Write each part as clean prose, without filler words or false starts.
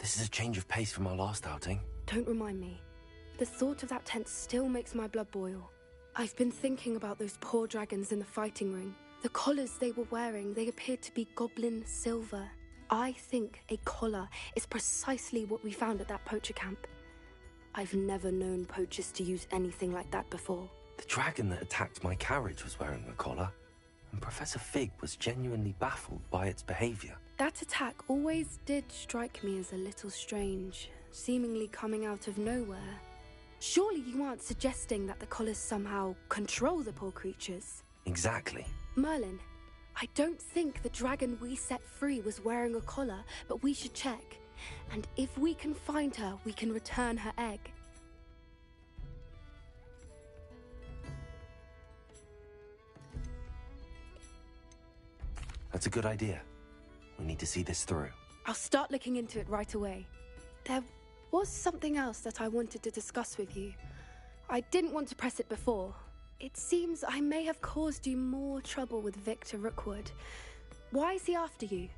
This is a change of pace from our last outing. Don't remind me. The thought of that tent still makes my blood boil. I've been thinking about those poor dragons in the fighting ring. The collars they were wearing, they appeared to be goblin silver. I think a collar is precisely what we found at that poacher camp. I've never known poachers to use anything like that before. The dragon that attacked my carriage was wearing a collar, and Professor Fig was genuinely baffled by its behavior. That attack always did strike me as a little strange, seemingly coming out of nowhere. Surely you aren't suggesting that the collars somehow control the poor creatures? Exactly. Merlin, I don't think the dragon we set free was wearing a collar, but we should check. And if we can find her, we can return her egg. That's a good idea. We need to see this through. I'll start looking into it right away. There was something else that I wanted to discuss with you. I didn't want to press it before. It seems I may have caused you more trouble with Victor Rookwood. Why is he after you?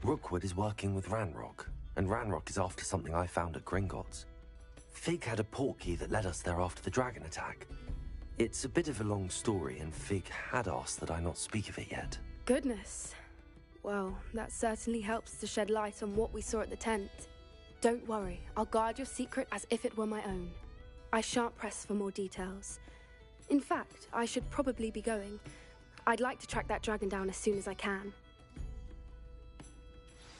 Rookwood is working with Ranrock, and Ranrock is after something I found at Gringotts. Fig had a portkey that led us there after the dragon attack. It's a bit of a long story, and Fig had asked that I not speak of it yet. Goodness. Well, that certainly helps to shed light on what we saw at the tent. Don't worry, I'll guard your secret as if it were my own. I shan't press for more details. In fact, I should probably be going. I'd like to track that dragon down as soon as I can.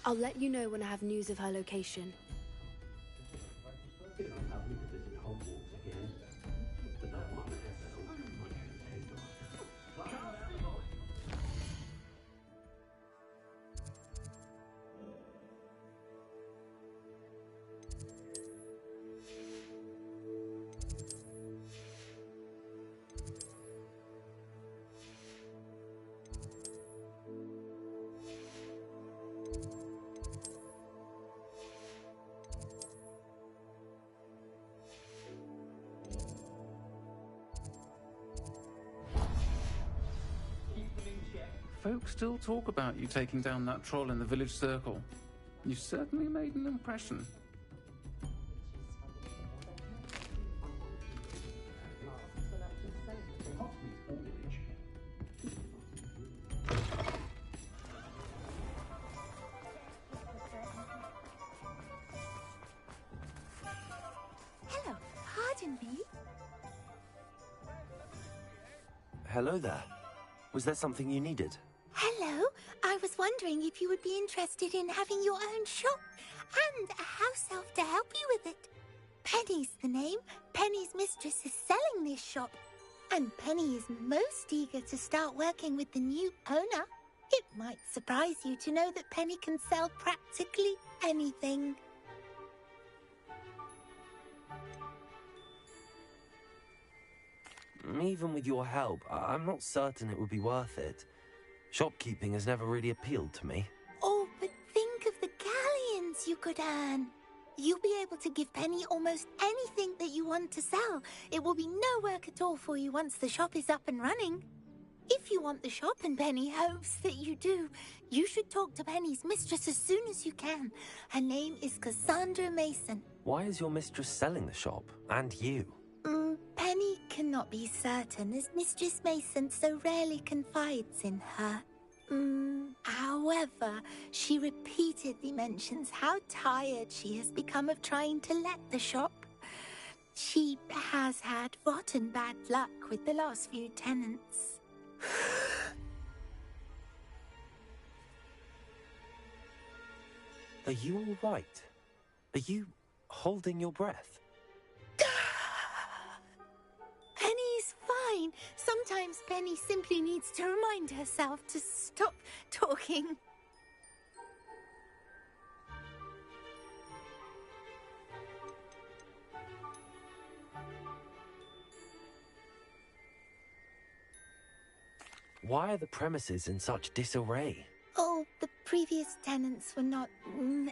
I'll let you know when I have news of her location. Folks still talk about you taking down that troll in the village circle. You certainly made an impression. Hello, pardon me. Hello there. Was there something you needed? Hello, I was wondering if you would be interested in having your own shop and a house elf to help you with it. Penny's the name. Penny's mistress is selling this shop, and Penny is most eager to start working with the new owner. It might surprise you to know that Penny can sell practically anything. Even with your help, I'm not certain it would be worth it. Shopkeeping has never really appealed to me. Oh, but think of the galleons you could earn. You'll be able to give Penny almost anything that you want to sell. It will be no work at all for you once the shop is up and running. If you want the shop, and Penny hopes that you do, you should talk to Penny's mistress as soon as you can. Her name is Cassandra Mason. Why is your mistress selling the shop? And you? Penny cannot be certain, as Mistress Mason so rarely confides in her. However, she repeatedly mentions how tired she has become of trying to let the shop. She has had rotten bad luck with the last few tenants. Are you all right? Are you holding your breath? Penny's fine. Sometimes Penny simply needs to remind herself to stop talking. Why are the premises in such disarray? Oh, the previous tenants were not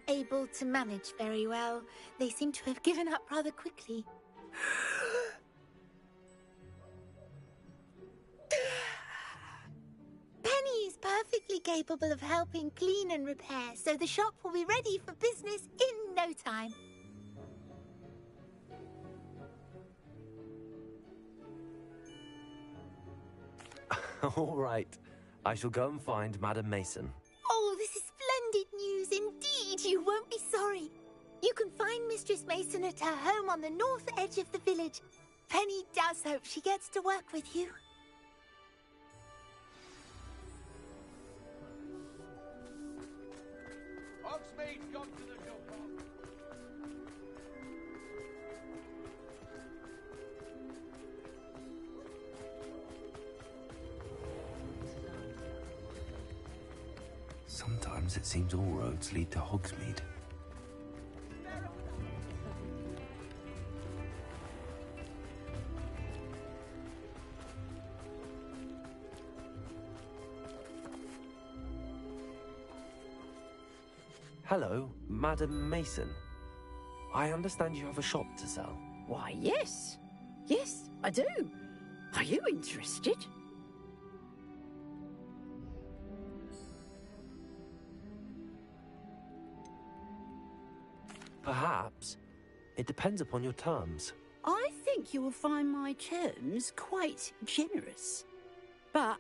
able to manage very well. They seem to have given up rather quickly. Penny is perfectly capable of helping clean and repair, so the shop will be ready for business in no time. All right. I shall go and find Madam Mason. Oh, this is splendid news indeed. You won't be sorry. You can find Mistress Mason at her home on the north edge of the village. Penny does hope she gets to work with you. Hogsmeade's gone to the shop. Sometimes it seems all roads lead to Hogsmeade. Hello, Madam Mason. I understand you have a shop to sell. Why, yes. Yes, I do. Are you interested? Perhaps. It depends upon your terms. I think you will find my terms quite generous. But,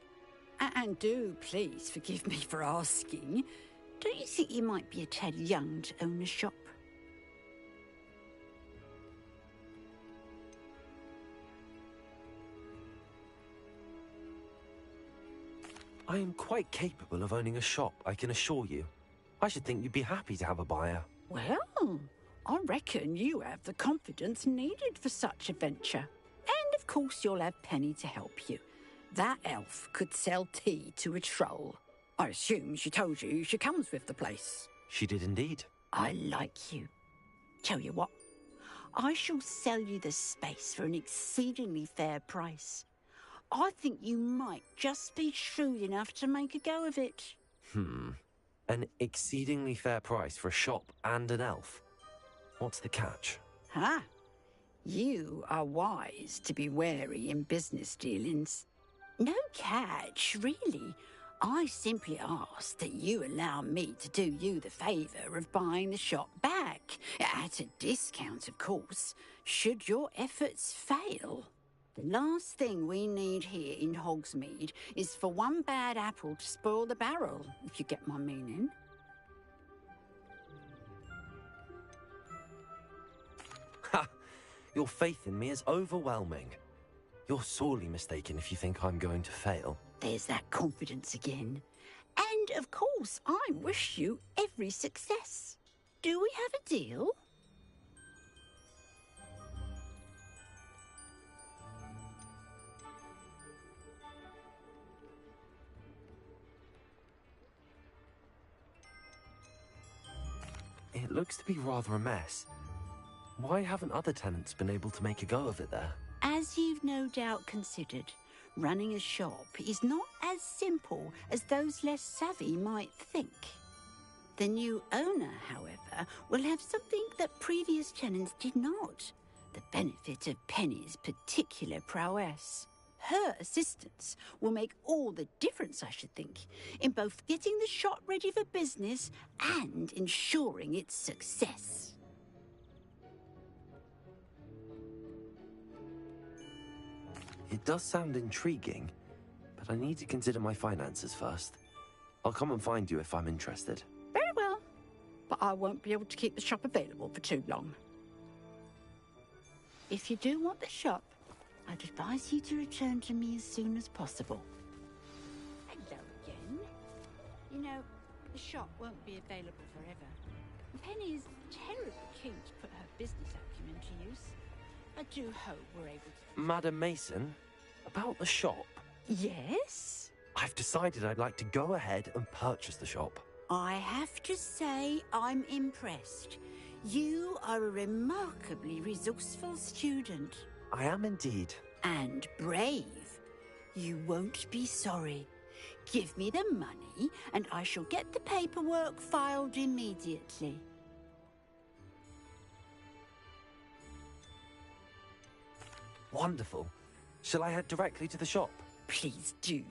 and do please forgive me for asking, don't you think you might be a tad young to own a shop? I am quite capable of owning a shop, I can assure you. I should think you'd be happy to have a buyer. Well, I reckon you have the confidence needed for such a venture. And of course you'll have Penny to help you. That elf could sell tea to a troll. I assume she told you she comes with the place. She did indeed. I like you. Tell you what, I shall sell you the space for an exceedingly fair price. I think you might just be shrewd enough to make a go of it. An exceedingly fair price for a shop and an elf. What's the catch? Ha! You are wise to be wary in business dealings. No catch, really. I simply ask that you allow me to do you the favour of buying the shop back. At a discount, of course, should your efforts fail. The last thing we need here in Hogsmeade is for one bad apple to spoil the barrel, if you get my meaning. Ha! Your faith in me is overwhelming. You're sorely mistaken if you think I'm going to fail. There's that confidence again. And, of course, I wish you every success. Do we have a deal? It looks to be rather a mess. Why haven't other tenants been able to make a go of it there? As you've no doubt considered, running a shop is not as simple as those less savvy might think. The new owner, however, will have something that previous tenants did not, the benefit of Penny's particular prowess. Her assistance will make all the difference, I should think, in both getting the shop ready for business and ensuring its success. It does sound intriguing, but I need to consider my finances first. I'll come and find you if I'm interested. Very well. But I won't be able to keep the shop available for too long. If you do want the shop, I'd advise you to return to me as soon as possible. Hello again. You know, the shop won't be available forever. Penny is terribly keen to put her business acumen to use. I do hope we're able to... Madam Mason, about the shop. Yes? I've decided I'd like to go ahead and purchase the shop. I have to say I'm impressed. You are a remarkably resourceful student. I am indeed. And brave. You won't be sorry. Give me the money, and I shall get the paperwork filed immediately. Wonderful. Shall I head directly to the shop? Please do.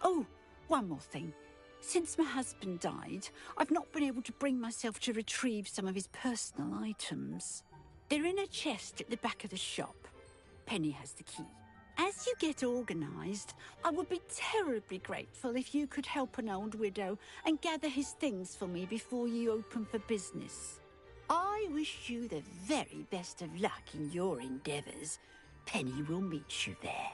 Oh, one more thing. Since my husband died, I've not been able to bring myself to retrieve some of his personal items. They're in a chest at the back of the shop. Penny has the key. As you get organised, I would be terribly grateful if you could help an old widow and gather his things for me before you open for business. I wish you the very best of luck in your endeavours. Penny will meet you there.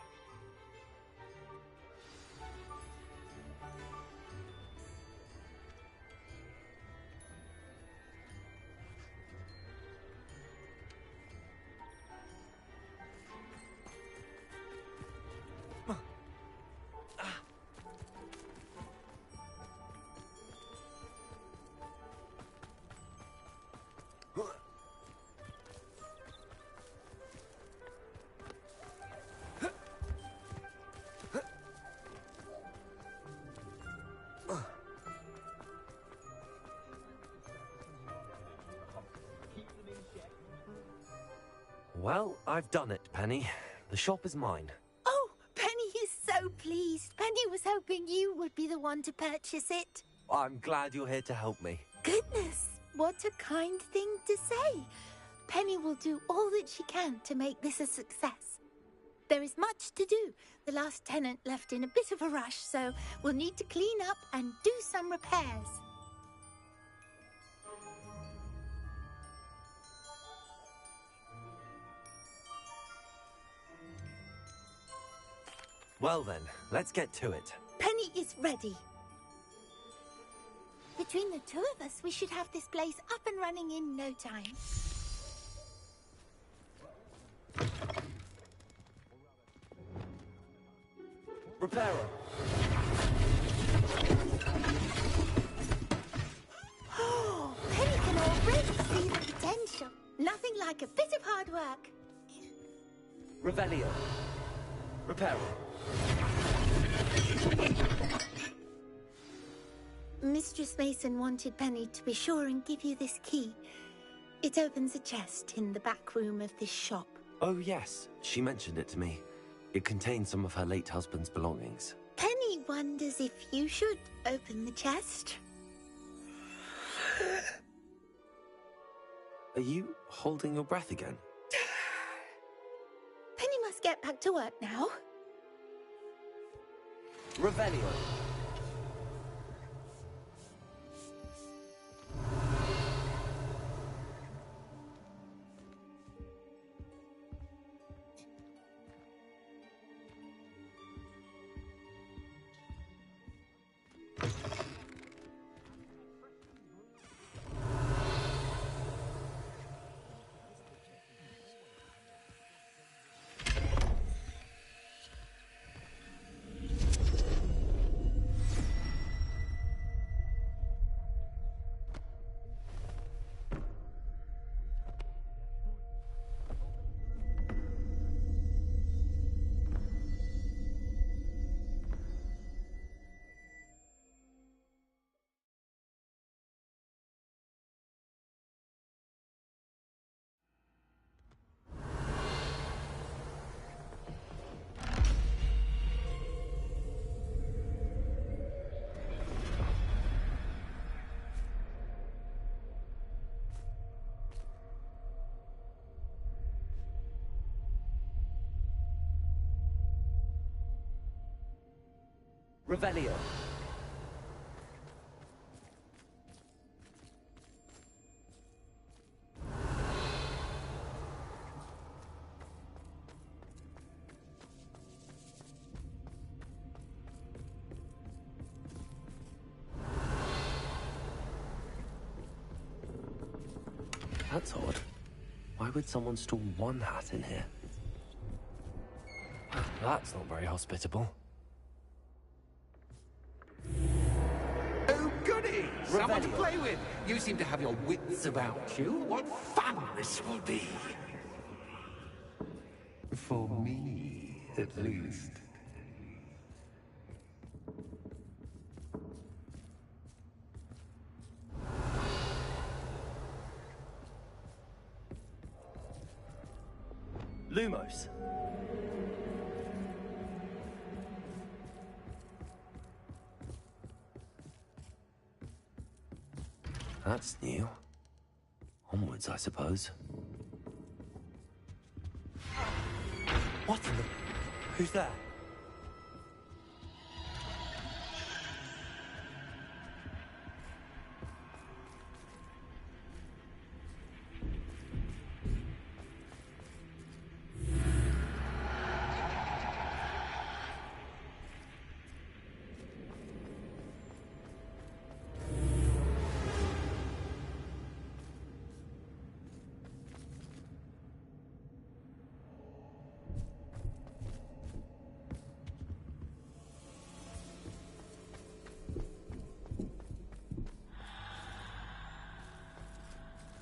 Well, I've done it, Penny. The shop is mine. Oh, Penny is so pleased. Penny was hoping you would be the one to purchase it. I'm glad you're here to help me. Goodness, what a kind thing to say. Penny will do all that she can to make this a success. There is much to do. The last tenant left in a bit of a rush, so we'll need to clean up and do some repairs. Well then, let's get to it. Penny is ready. Between the two of us, we should have this place up and running in no time. Repairer. Oh, Penny can already see the potential. Nothing like a bit of hard work. Revelio. Repairer. Mistress Mason wanted Penny to be sure and give you this key. It opens a chest in the back room of this shop. Oh yes, she mentioned it to me. It contains some of her late husband's belongings. Penny wonders if you should open the chest. Are you holding your breath again? Penny must get back to work now. Revelio. Revelio. That's odd. Why would someone store one hat in here? That's not very hospitable. Oh, goody! Someone to play with! You seem to have your wits about you. What fun this will be! For me, at least. Lumos. That's new. Onwards, I suppose. What in the... Who's there?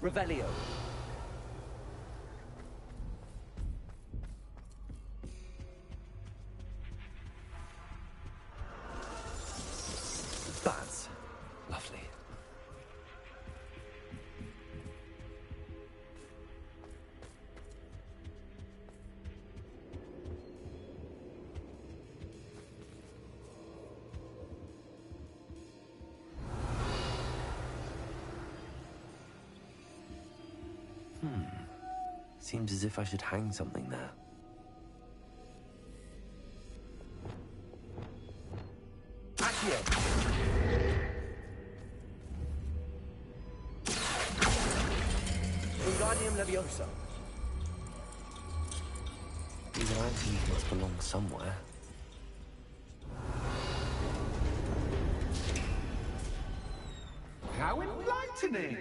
Revelio. That's lovely. Seems as if I should hang something there. Accio! Wingardium Leviosa. These items must belong somewhere. How enlightening!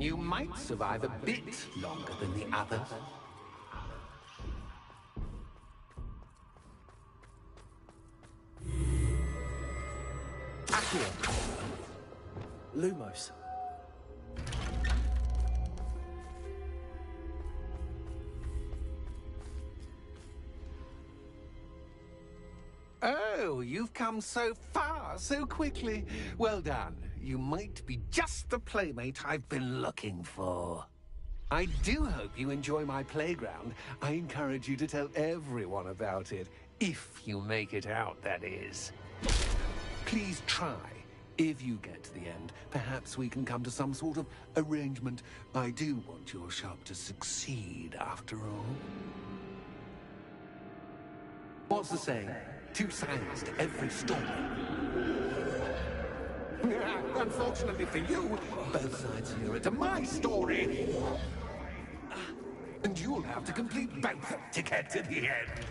You might survive a bit longer than the others. Accio! Lumos. Oh, you've come so far so quickly. Well done. You might be just the playmate I've been looking for. I do hope you enjoy my playground. I encourage you to tell everyone about it. If you make it out, that is. Please try. If you get to the end, perhaps we can come to some sort of arrangement. I do want your shop to succeed, after all. What's the saying? 2 sides to every story. Unfortunately for you, both sides here are to my story. And you'll have to complete both to get to the end.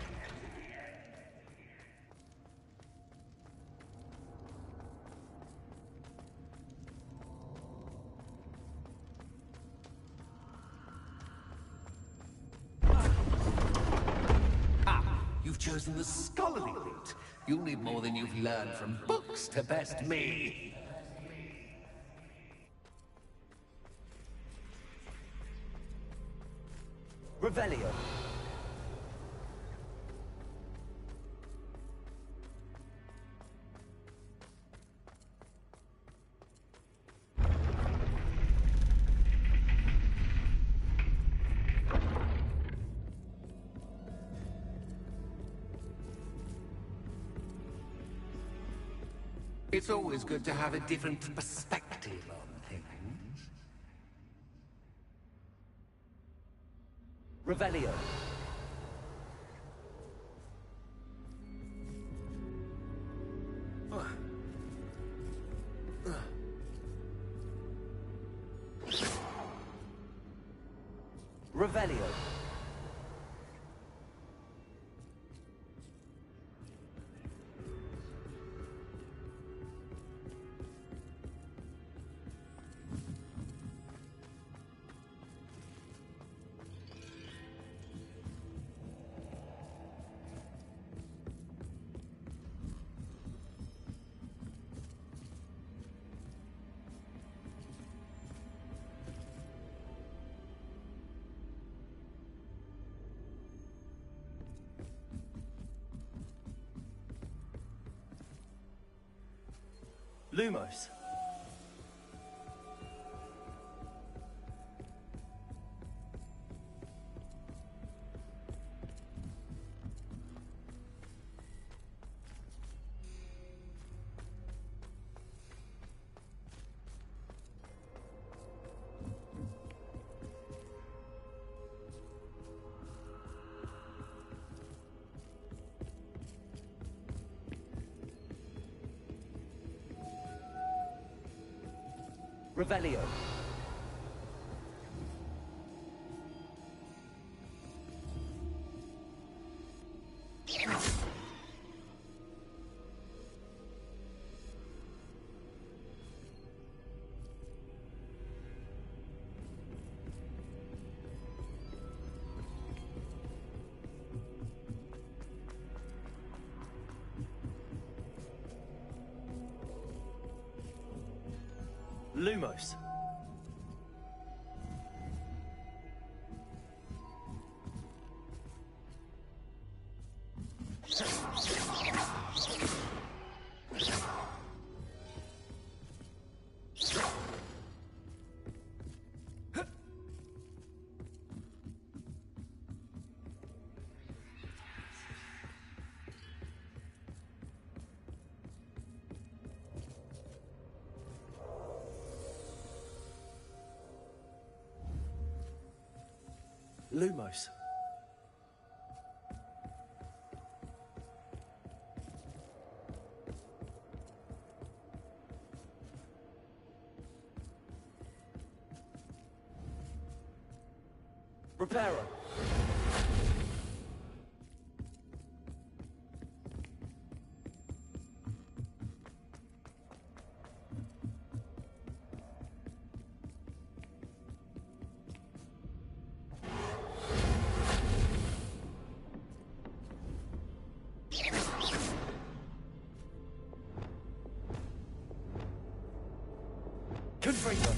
You've chosen the scholarly route. You'll need more than you've learned from books to best me. Revelio. It's always good to have a different perspective on things. Revelio. Revelio. Lumos. Revelio. Lumos. Lumos. Reparo. Confringo.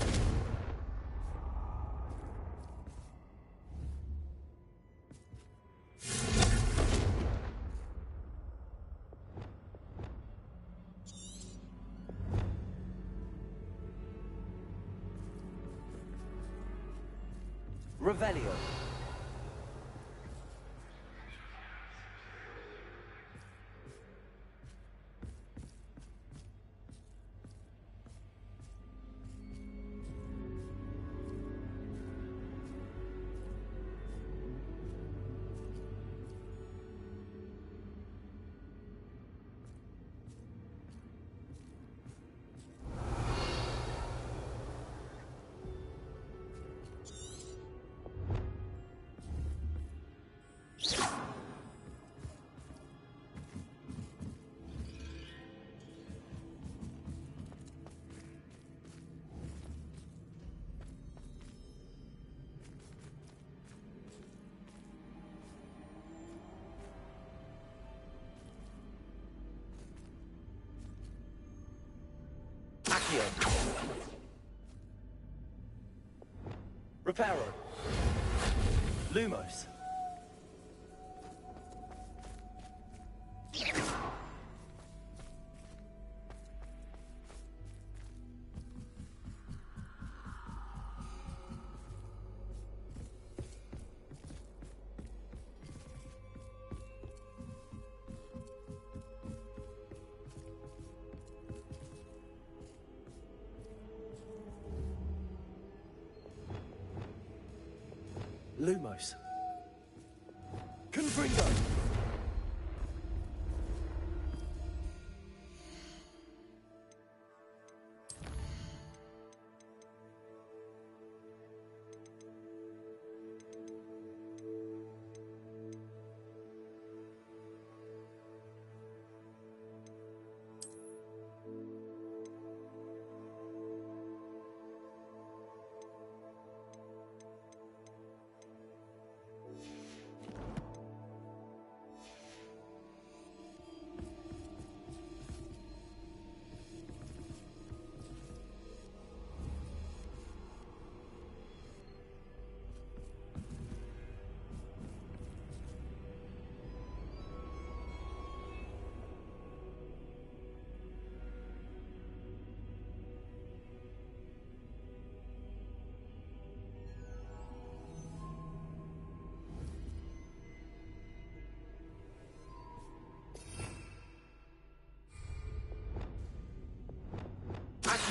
Revelio. Accio. Reparo. Lumos. Lumos. Confringo.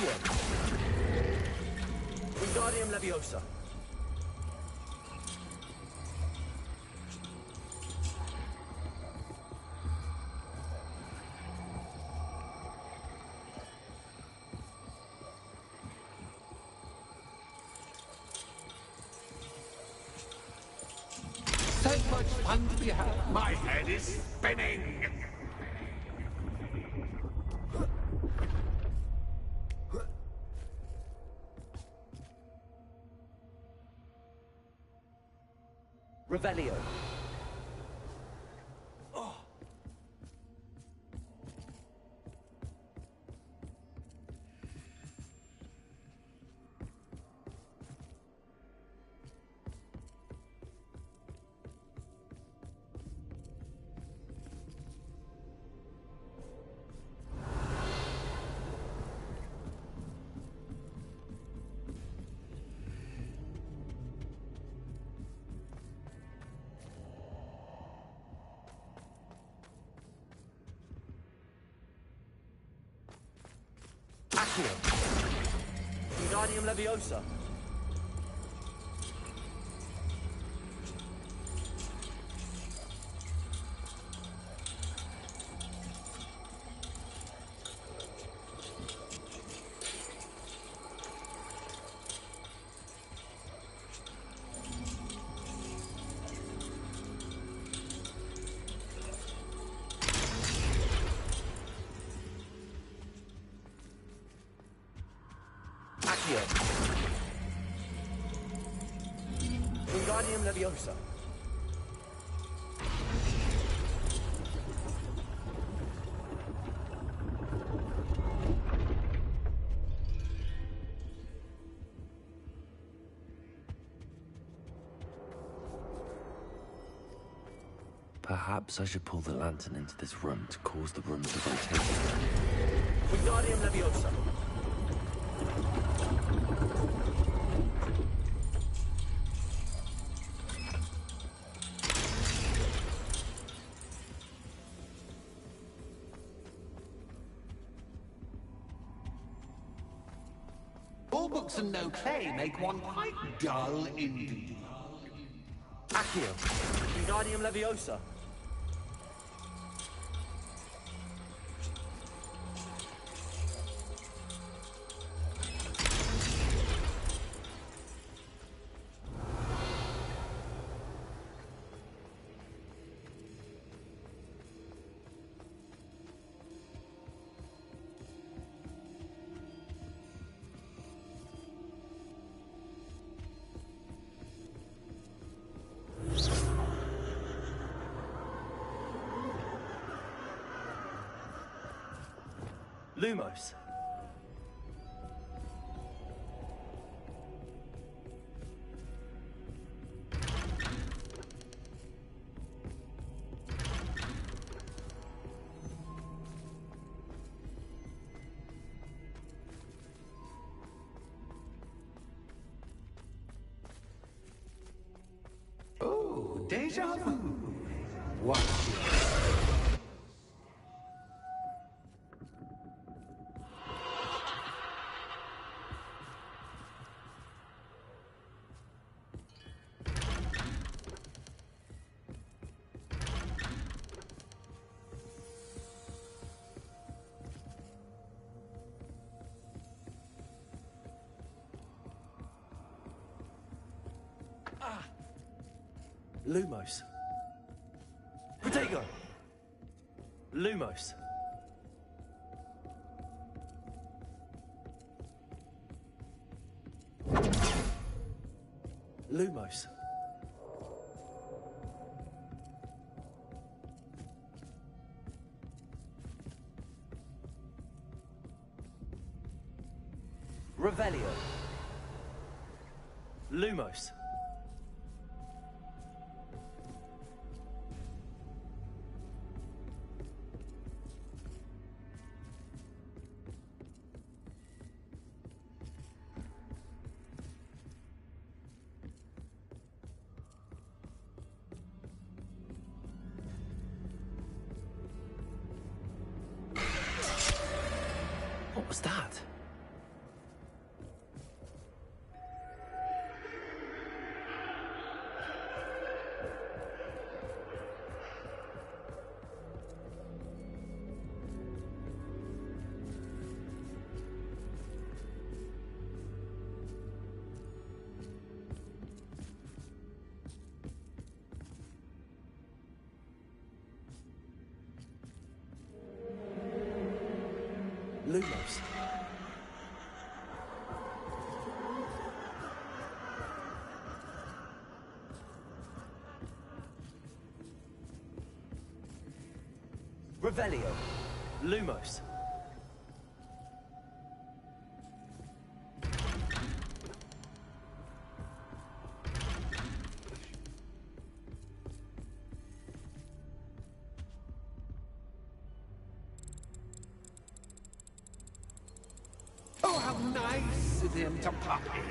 Accio! Wingardium Leviosa. So much fun to be had. My head is spinning. Revelio. Accio. Wingardium Leviosa. Accio. Wingardium Leviosa. Perhaps I should pull the lantern into this room to cause the room to rotate. Wingardium Leviosa. All books and no play make one quite dull indeed. Accio. Wingardium Leviosa. Lumos. Oh, deja vu. What? Lumos. Protego. Lumos. Lumos. Revelio. Lumos. What was that? Revelio. Lumos. Oh, how nice of him to pop in.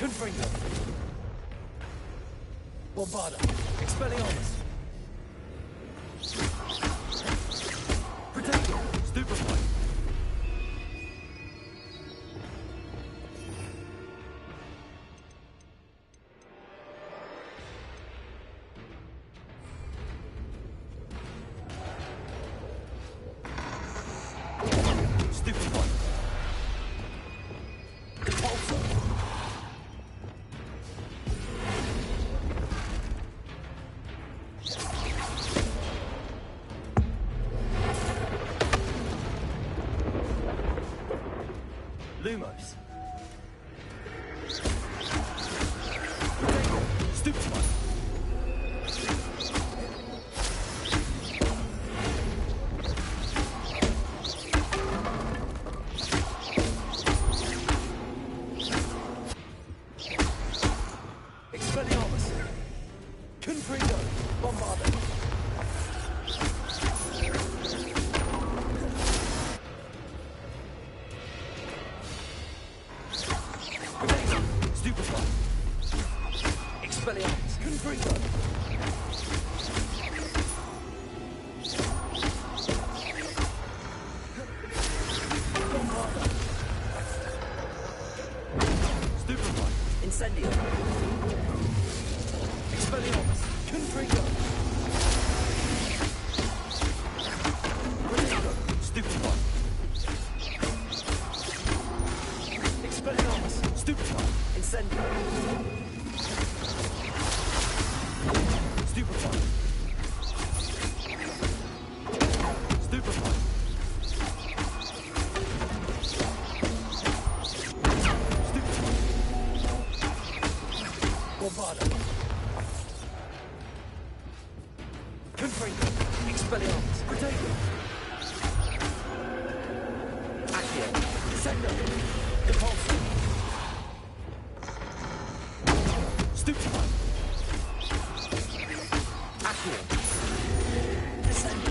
Confringo. Bombarda. Expelliarmus. Protego. Stupefy. Stupefy. Repulsor. Lumos. Stupefy. Expelliarmus. Confringo. Bombarda. Stupefy. Expelliarmus. Confringo. Bombarda. Stupefy. Incendio. Expelliarmus. Confringo. Protego. Stupefy. Expelliarmus. Stupefy. Incendio. Stupefy. Stupefy. Stupefy. Bombarda. Confringo. Expelliarmus. Protego. Accio. Sendo. Repulsor. Stupefy. Accio. Descendo.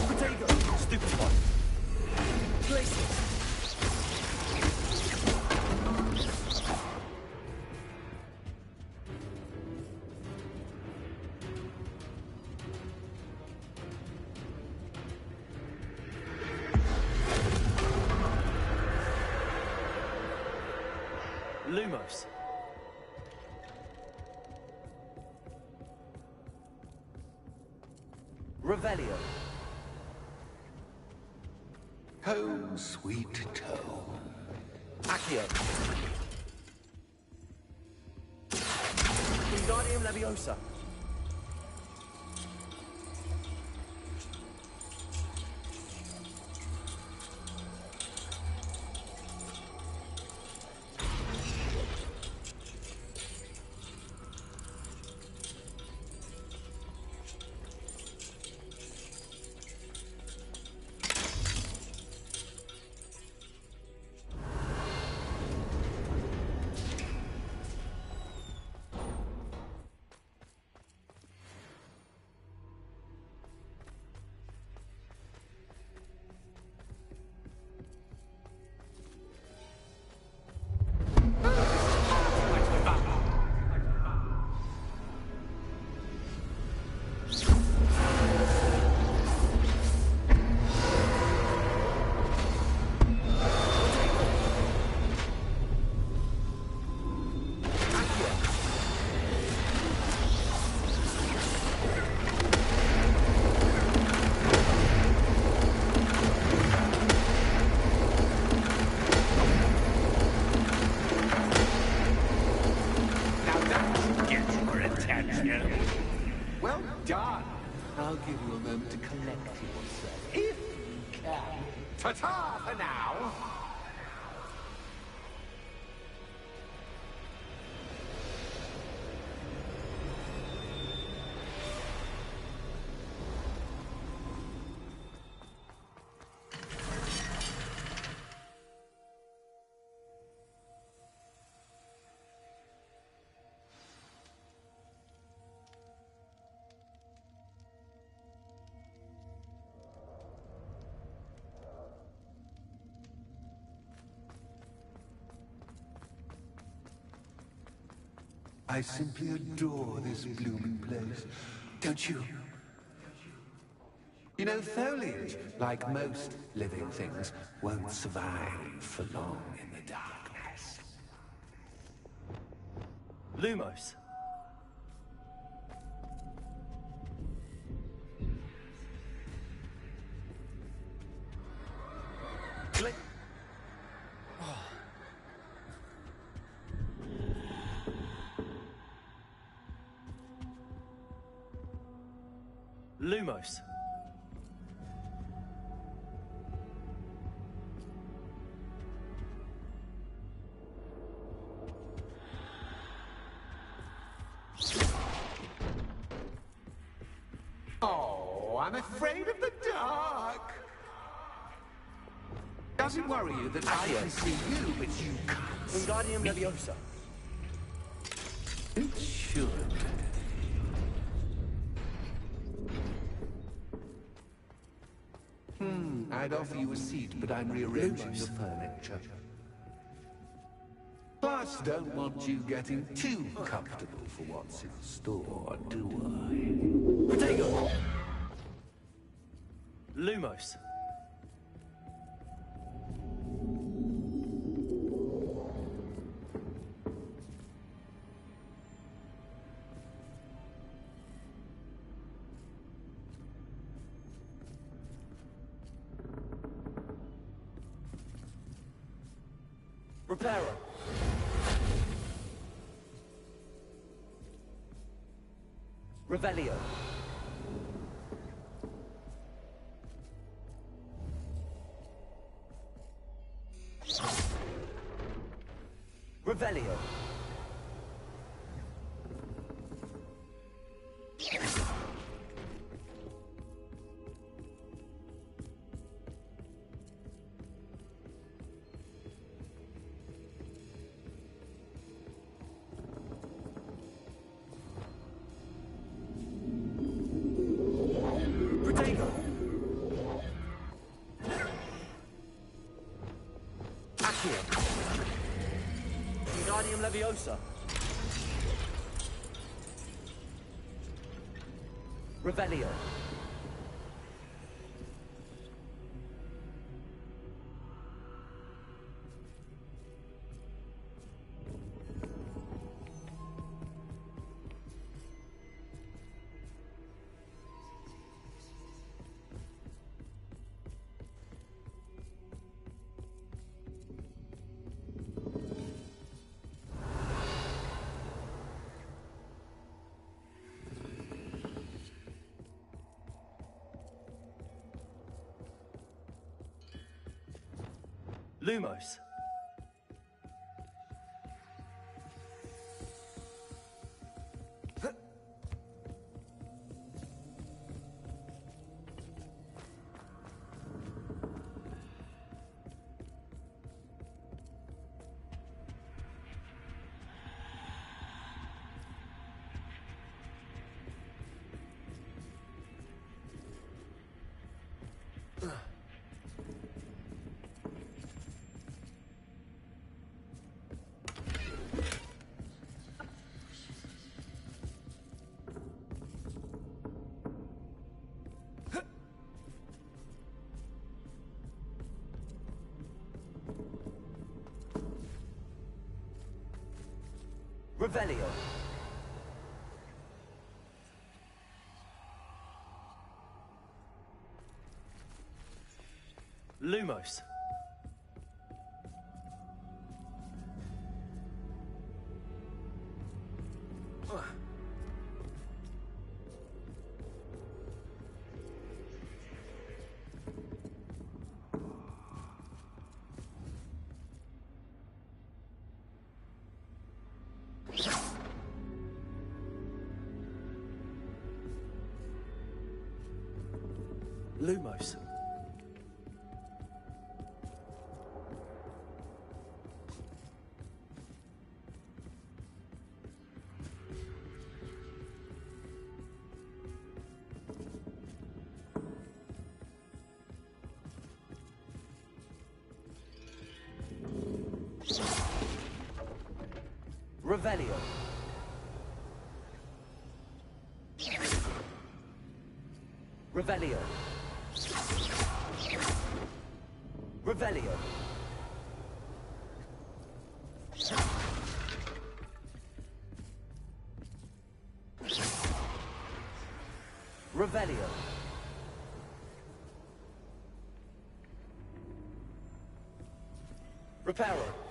Protego. Stupefy. Glacius. Lumos. Revelio. Home, sweet home. Accio. Wingardium Leviosa. get you. Well done. I'll give you a moment to collect yourself, if you can. Ta-ta for now. I simply adore this blooming place, don't you? You know, foliage, like most living things, won't survive for long in the darkness. Lumos. Click. Lumos. Oh, I'm afraid of the dark. Doesn't worry you that I can see you, but you can't. Wingardium Leviosa. It should. I'd offer you a seat, but I'm rearranging the furniture. Plus, don't want you getting too comfortable for what's in store, do I? Protego. Lumos. Reparo. Revelio. Revelio. Protego. Accio. Wingardium Leviosa. Revelio. Lumos. Revelio. Lumos. Lumos. Revelio. Revelio. Revelio. Revelio. Reparo.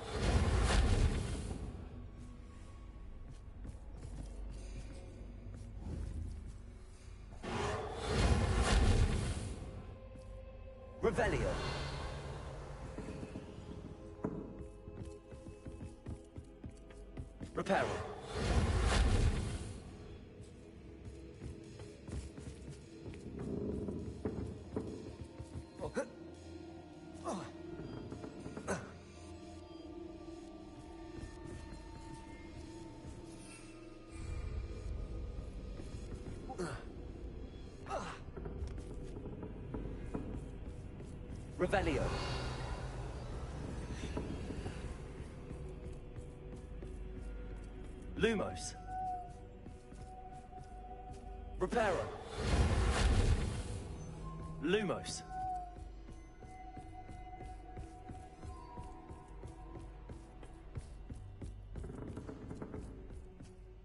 Revelio. Reparo. Revelio. Lumos. Reparo. Lumos.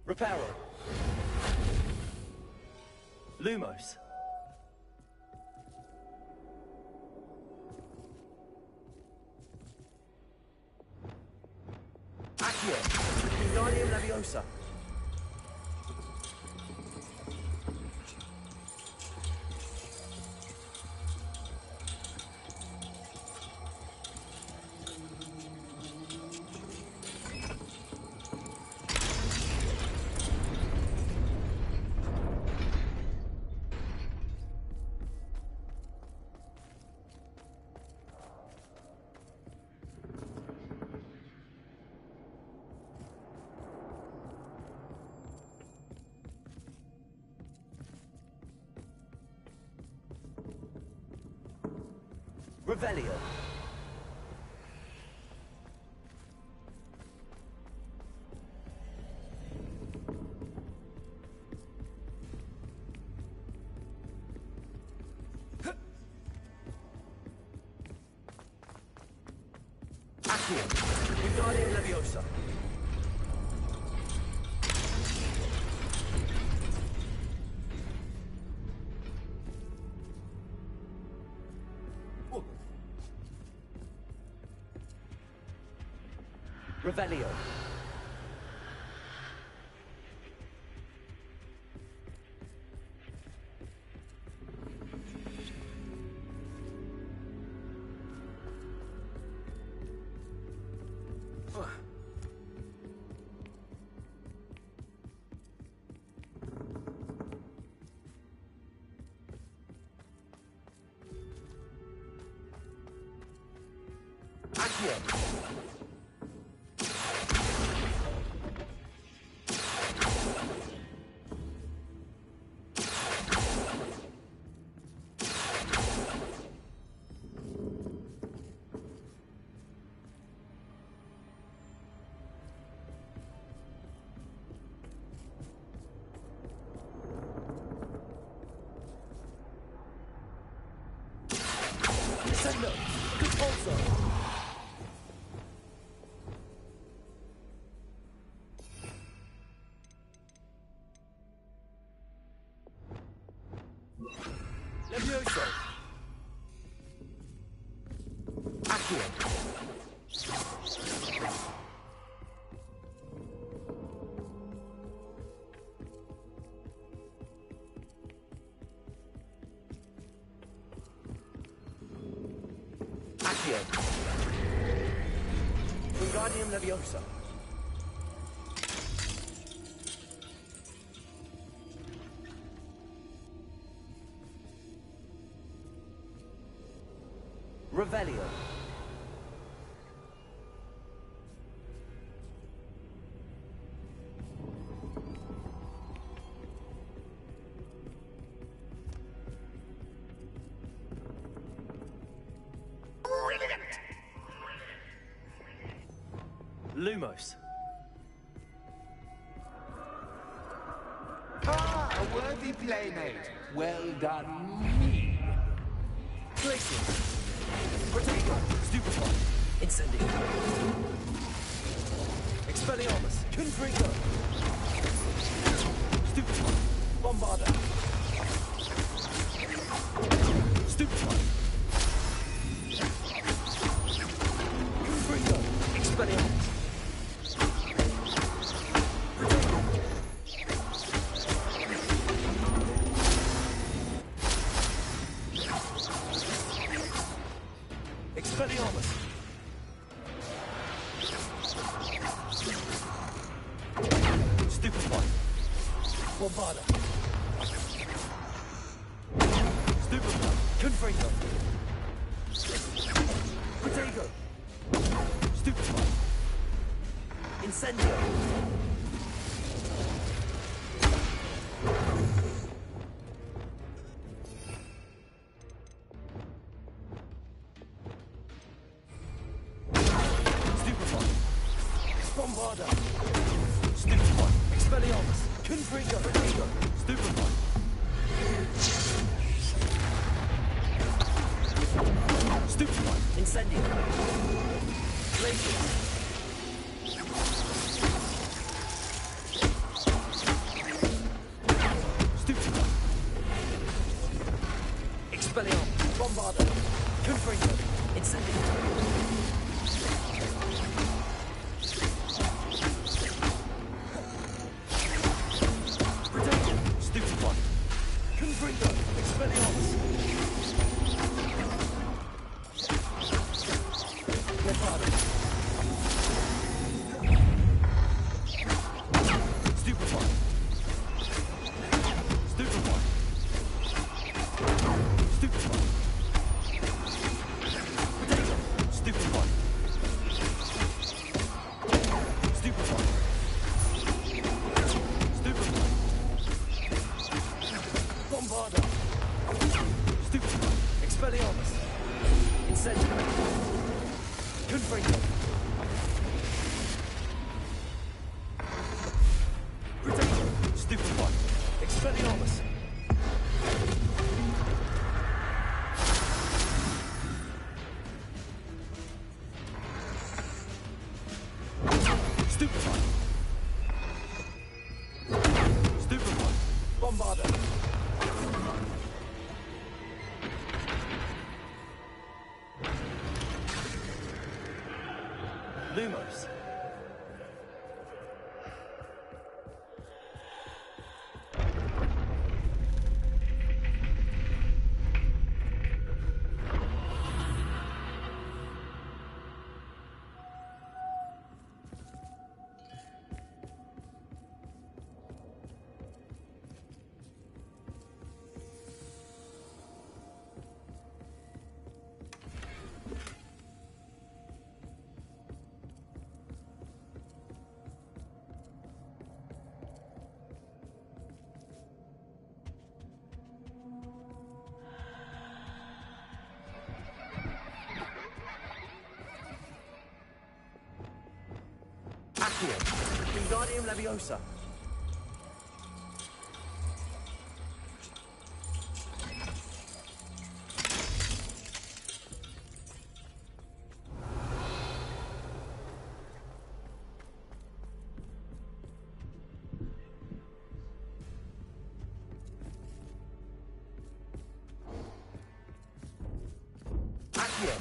Reparo. Lumos. Accio. Wingardium Leviosa. Revelio. Accio. Wingardium Leviosa. Revelio. Accio. Sendo. Also. Levioso. Accio. Accio. Wingardium Leviosa. Revelio. Lumos. Ah, a worthy playmate. Well done, me. Glacier. Protego. Stupefy. Incendio. Expelliarmus. Confringo. Stupefy. Bombarda. Stupefy. Confringo. Expelliarmus. Expelliarmus. Stupefy. Bombarda. Stupefy. Confringo. Protego. Stupefy. Incendio. Stupefy. Bombarda. Stupefy. Expelliarmus. Confringo. Protego. Stupefy. Stupefy. Incendio. Glacier. Stupefy. Expelliarmus. Bombarda. Confringo. Incendio. Protego. Stupefy. Confringo. Expelliarmus. Bombarda. Stupefy. Stupefy. Stupefy. Protego. Stupefy. Stupefy. Stupefy. Bombarda. Stupefy. Expelliarmus. Incendio. Confringo. Protego. Stupefy. Expelliarmus. Stupefy. Stupefy. Bombarda. Lumos. Accio. Wingardium Leviosa. Accio.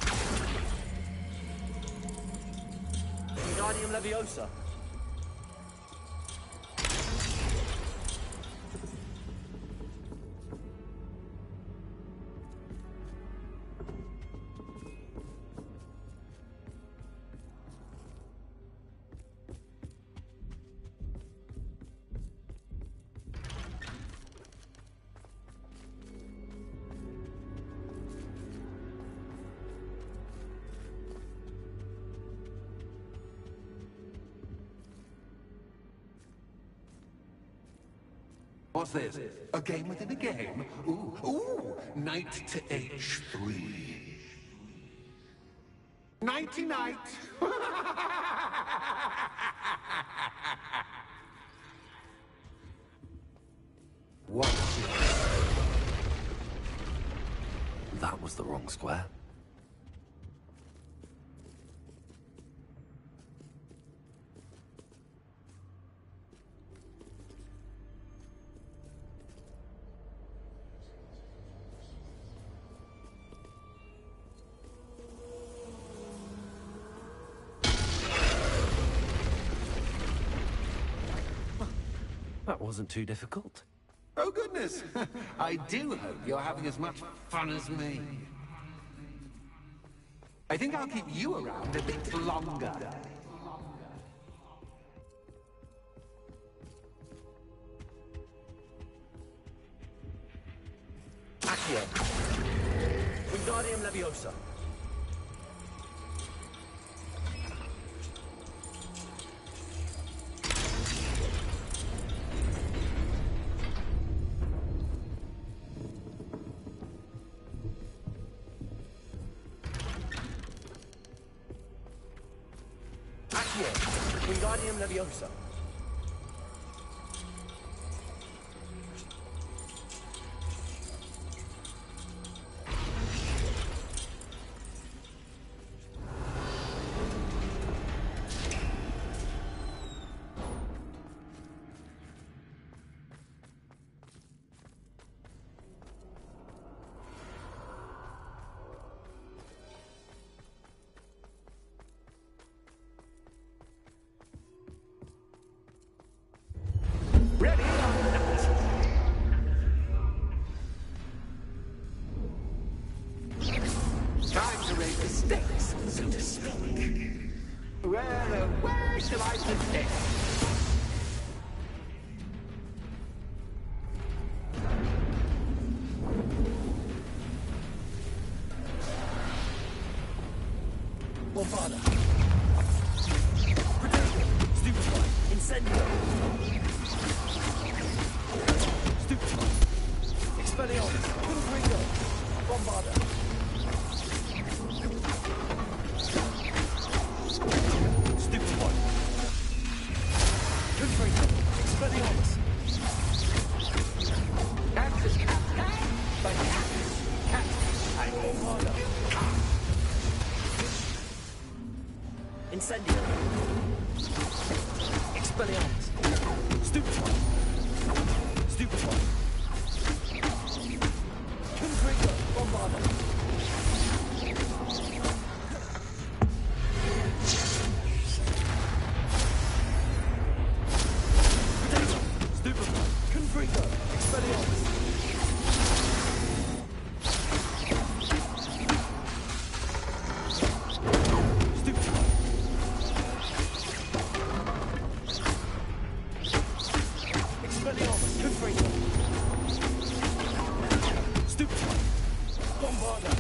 Wingardium Leviosa. What's this? A game within a game? Ooh, knight to h3. Nighty-night! What? That was the wrong square. That wasn't too difficult. Oh, goodness! I do hope you're having as much fun as me. I think I'll keep you around a bit longer. Accio. Wingardium Leviosa. Wingardium Leviosa. Ready or not? Time to raise the stakes, so to speak. Where shall I begin? Bombarda. Potato. Stupefy. Incendio. Stupefy. Expelliarmus. Confringo. Bombarda. Stupefy. Confringo. Expelliarmus. Cactus, Bombarda. Incendio. Expelliarmus. Stupefy. Stupefy. Confringo. Bombarda. Potato. Stupefy. Confringo. Expelliarmus. Stupefy. Expelliarmus. Confringo. Stupefy. Bombarda.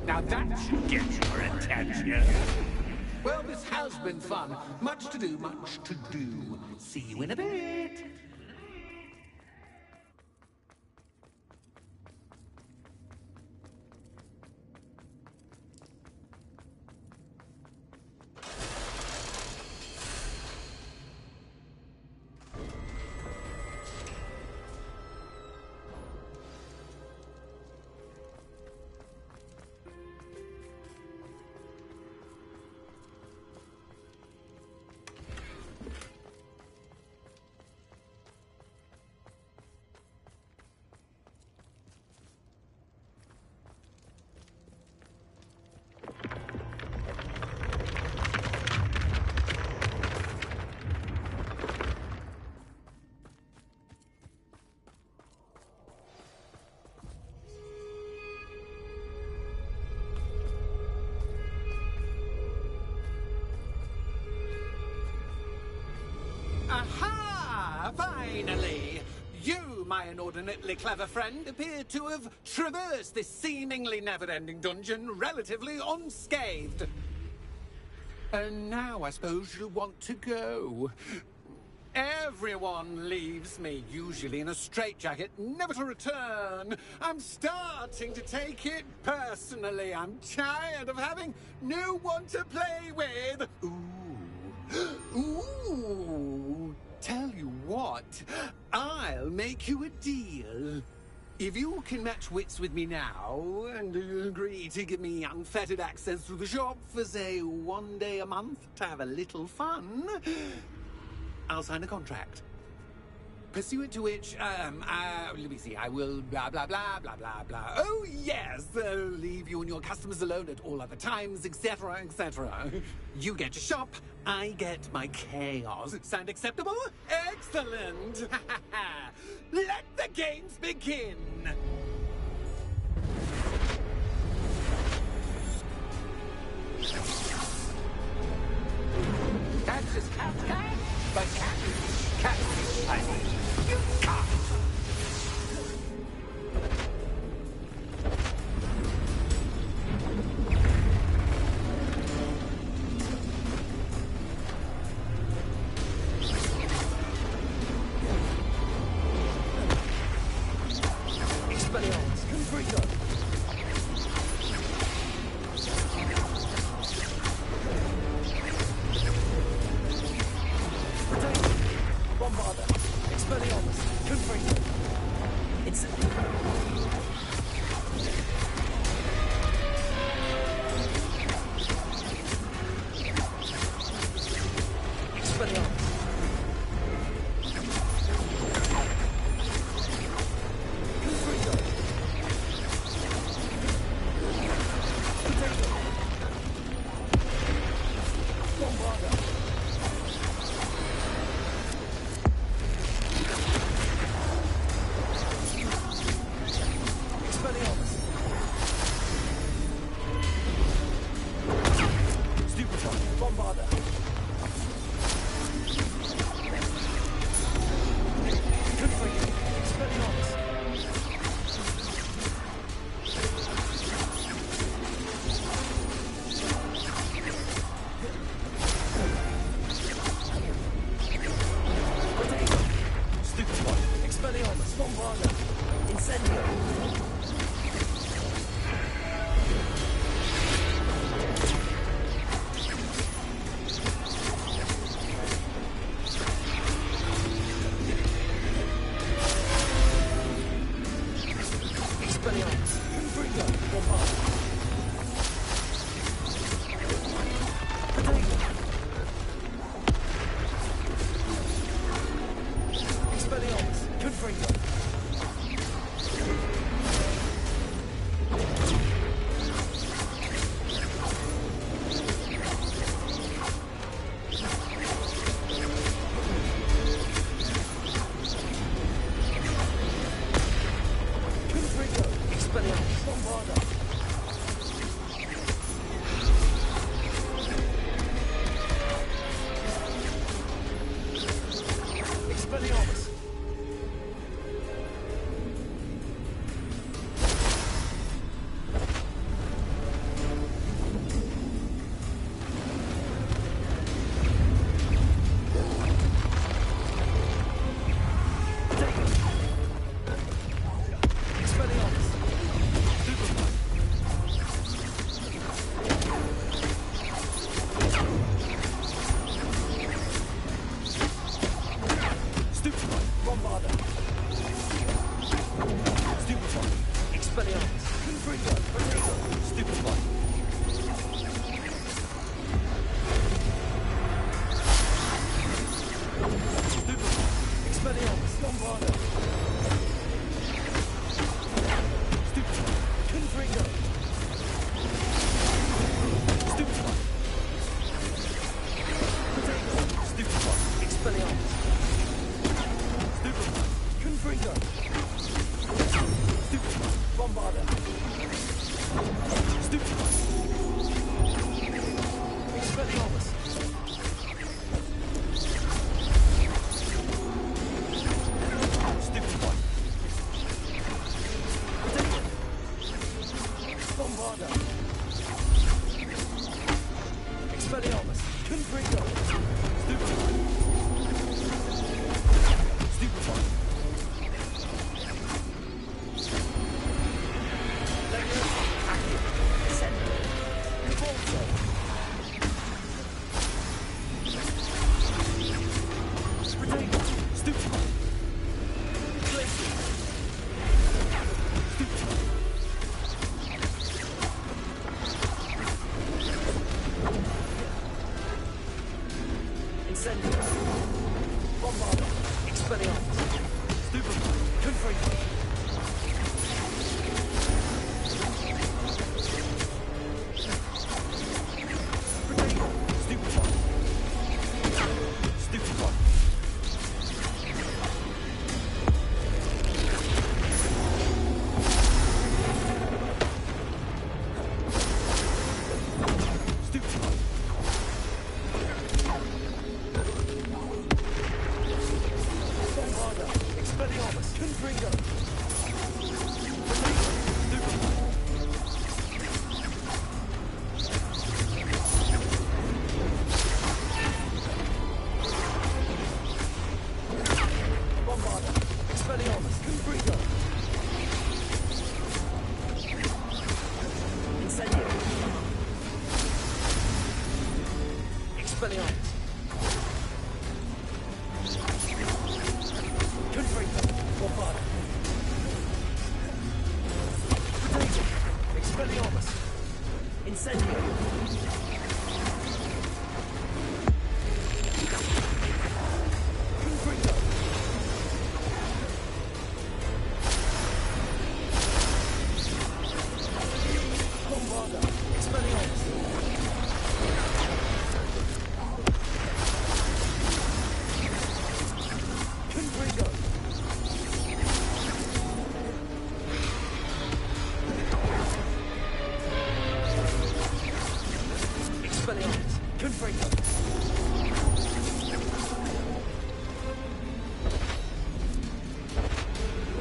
now that should get your attention. Well, this has been fun. Much to do, much to do. See you in a bit. Aha! Finally! You, my inordinately clever friend, appear to have traversed this seemingly never-ending dungeon relatively unscathed. And now I suppose you'll want to go. Everyone leaves me, usually in a straitjacket, never to return. I'm starting to take it personally. I'm tired of having no one to play with. Ooh. Ooh. Tell you what, I'll make you a deal. If you can match wits with me now, and agree to give me unfettered access to the shop for, say, 1 day a month to have a little fun, I'll sign a contract. Pursuant to which, let me see, I will blah, blah, blah, blah, blah, blah. Oh, yes, leave you and your customers alone at all other times, etc., etc. You get your shop, I get my chaos. Sound acceptable? Excellent! Let the games begin! That's just cat, but catfish, I mean. You can't!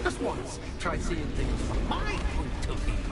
Just once, try seeing things from my point of view.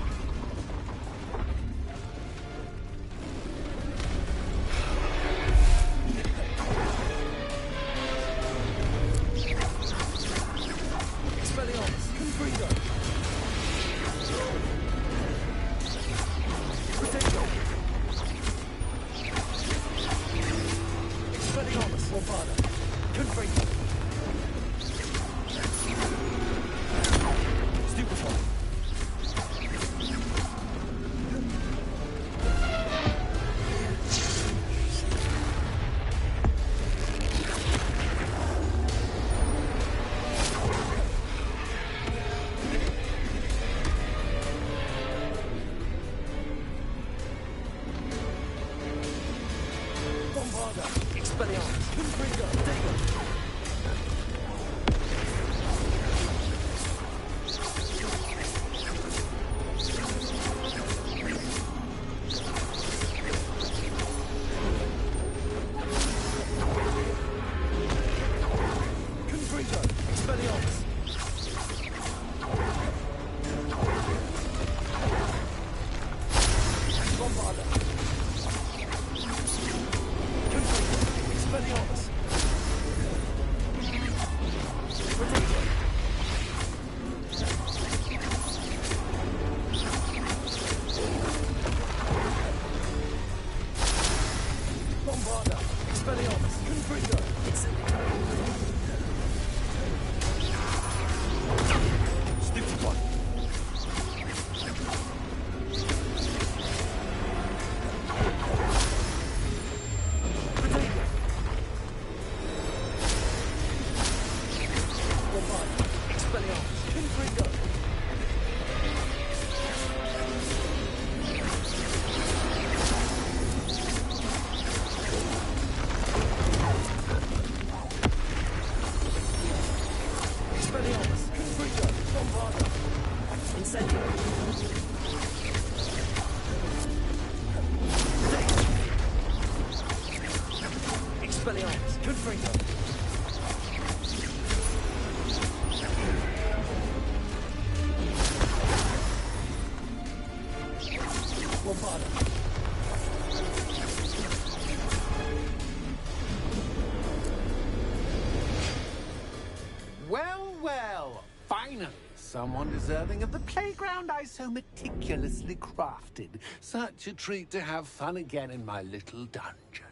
Well, well, finally someone deserving of the playground I so meticulously crafted. Such a treat to have fun again in my little dungeon.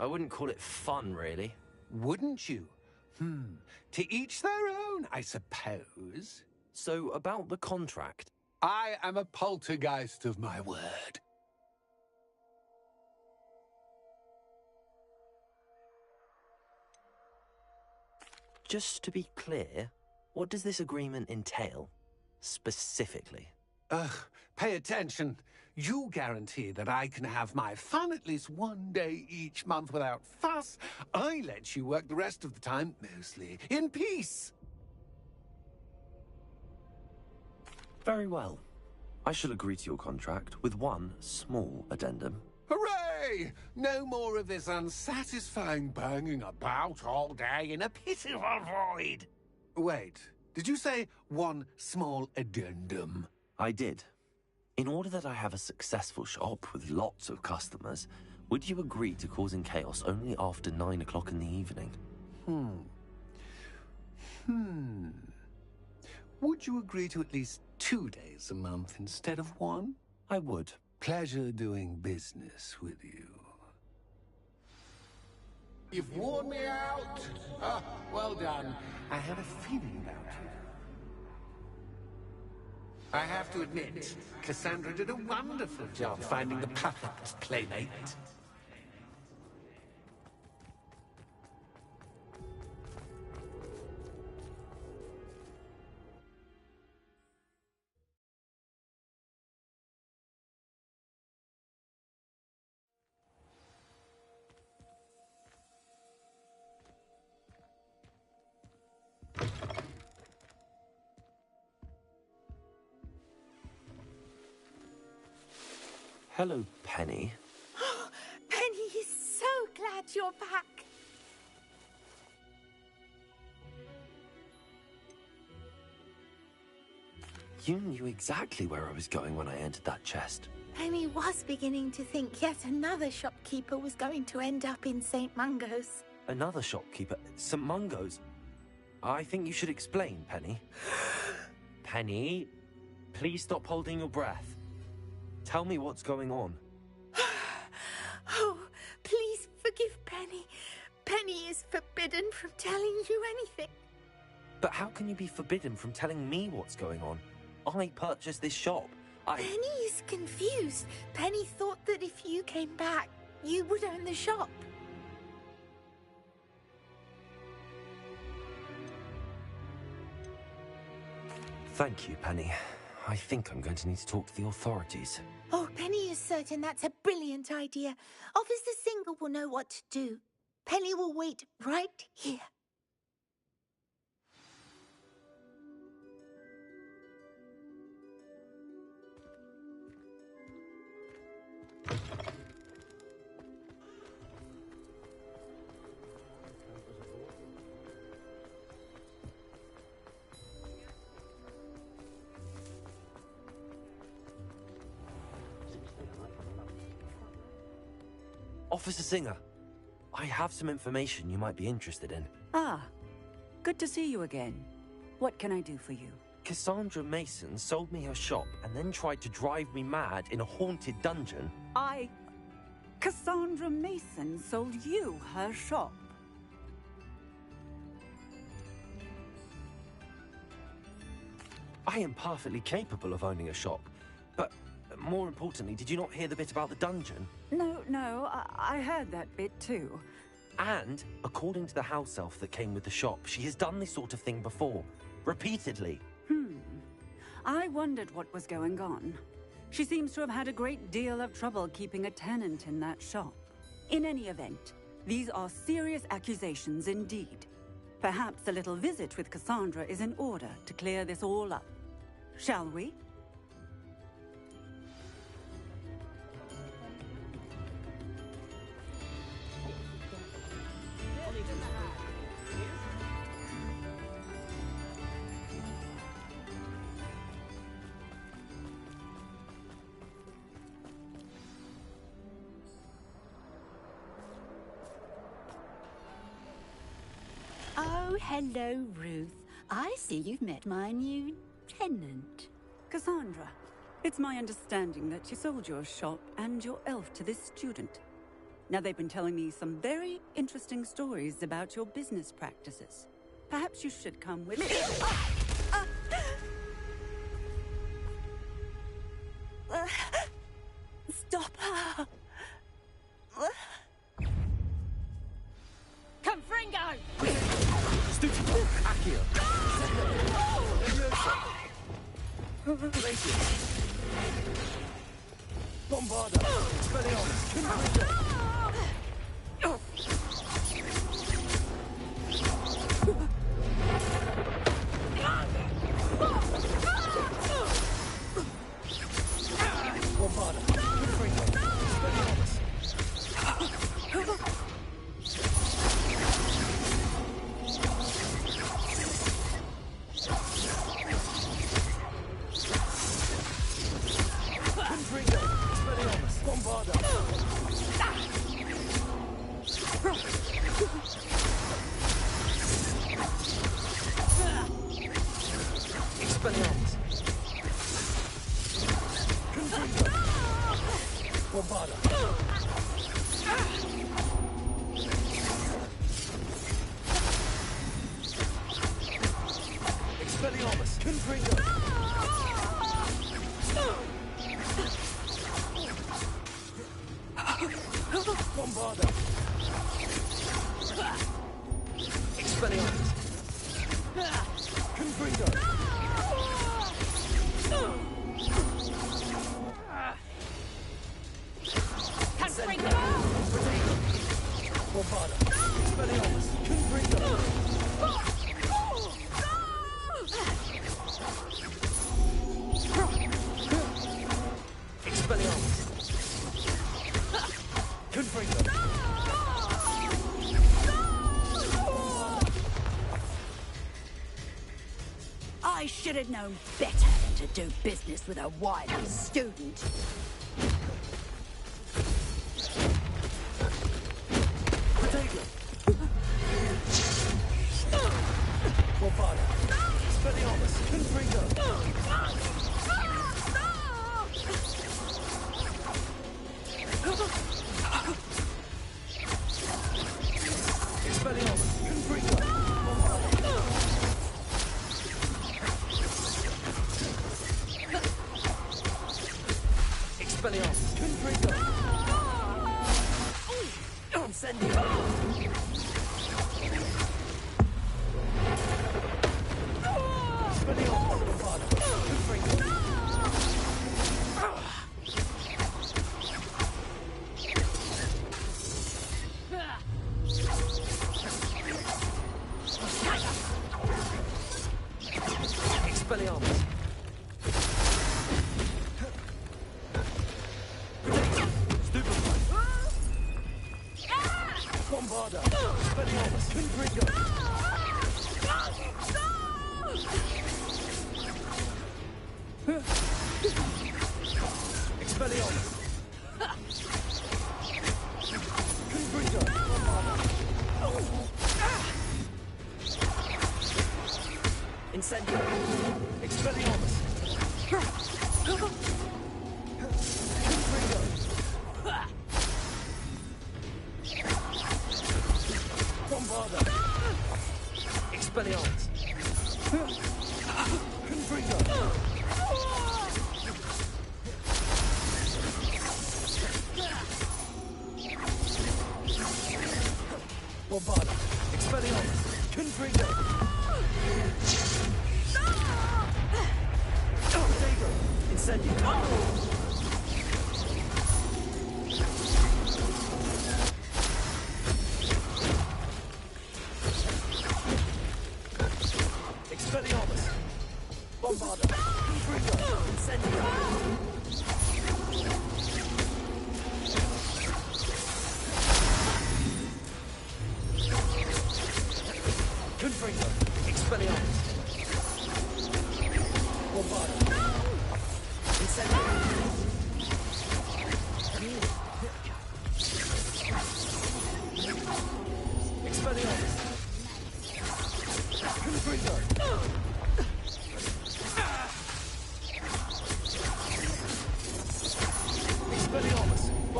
I wouldn't call it fun, really. Wouldn't you? To each their own, I suppose. So, about the contract. I am a poltergeist of my word. Just to be clear, what does this agreement entail? Specifically. Pay attention. You guarantee that I can have my fun at least one day each month without fuss. I let you work the rest of the time, mostly in peace. Very well. I shall agree to your contract with one small addendum. Hooray! No more of this unsatisfying banging about all day in a pitiful void. Wait, did you say one small addendum? I did. In order that I have a successful shop with lots of customers, would you agree to causing chaos only after 9 o'clock in the evening? Would you agree to at least 2 days a month instead of one? I would. Pleasure doing business with you. You've worn me out. Well done. I had a feeling about you. I have to admit, Cassandra did a wonderful job finding the perfect playmate. Hello, Penny. Penny is so glad you're back. You knew exactly where I was going when I entered that chest. Penny was beginning to think yet another shopkeeper was going to end up in St. Mungo's. Another shopkeeper? St. Mungo's? I think you should explain, Penny. Penny, please stop holding your breath. Tell me what's going on. Oh, please forgive Penny. Penny is forbidden from telling you anything. But how can you be forbidden from telling me what's going on? I purchased this shop. Penny is confused. Penny thought that if you came back, you would own the shop. Thank you, Penny. I think I'm going to need to talk to the authorities. Oh, Penny is certain that's a brilliant idea. Officer Singer will know what to do. Penny will wait right here. Officer Singer, I have some information you might be interested in. Ah, good to see you again. What can I do for you? Cassandra Mason sold me her shop and then tried to drive me mad in a haunted dungeon. Cassandra Mason sold you her shop? I am perfectly capable of owning a shop, but more importantly, did you not hear the bit about the dungeon? No, I heard that bit too. And, according to the house elf that came with the shop, she has done this sort of thing before. Repeatedly. I wondered what was going on. She seems to have had a great deal of trouble keeping a tenant in that shop. In any event, these are serious accusations indeed. Perhaps a little visit with Cassandra is in order to clear this all up. Shall we? Oh, hello, Ruth. I see you've met my new tenant. Cassandra, it's my understanding that you sold your shop and your elf to this student. Now, they've been telling me some very interesting stories about your business practices. Perhaps you should come with me. Stop her! Confringo! Stupido! Accio! Leviosa! Glacius! Bombarda! Expelliarmus! Confringo! Bombarda! Confringo! Expelliarmus! Confringo! Expelliarmus! Bombarda! Expelliarmus! Confringo! Bombarda! Expelliarmus! Confringo! Bombarda! Expelliarmus! Confringo! Bombarda! Expelliarmus! Confringo! Expelliarmus! Confringo! I should have known better than to do business with a wily student. Potato! Bombarda! Expelliarmus! Confringo! Expelliarmus! Confringo! Bombarda! Expelliarmus! Confringo! Incendio! Expelliarmus! Bombarda! Confringo! Expelliarmus! Stupefy! Bombarda! Expelliarmus! Confringo! Expelliarmus! Confringo! Bombarda! Incendio! Expelliarmus! Confringo! Bombarda! Expelliarmus! Confringo! Bombarda! Expelliarmus! Confringo! Potato! Incendio! Expelliarmus! Bombarda! Confringo! Incendio! Confringo! Expelliarmus! Bombarda! Incendio! Expelliarmus!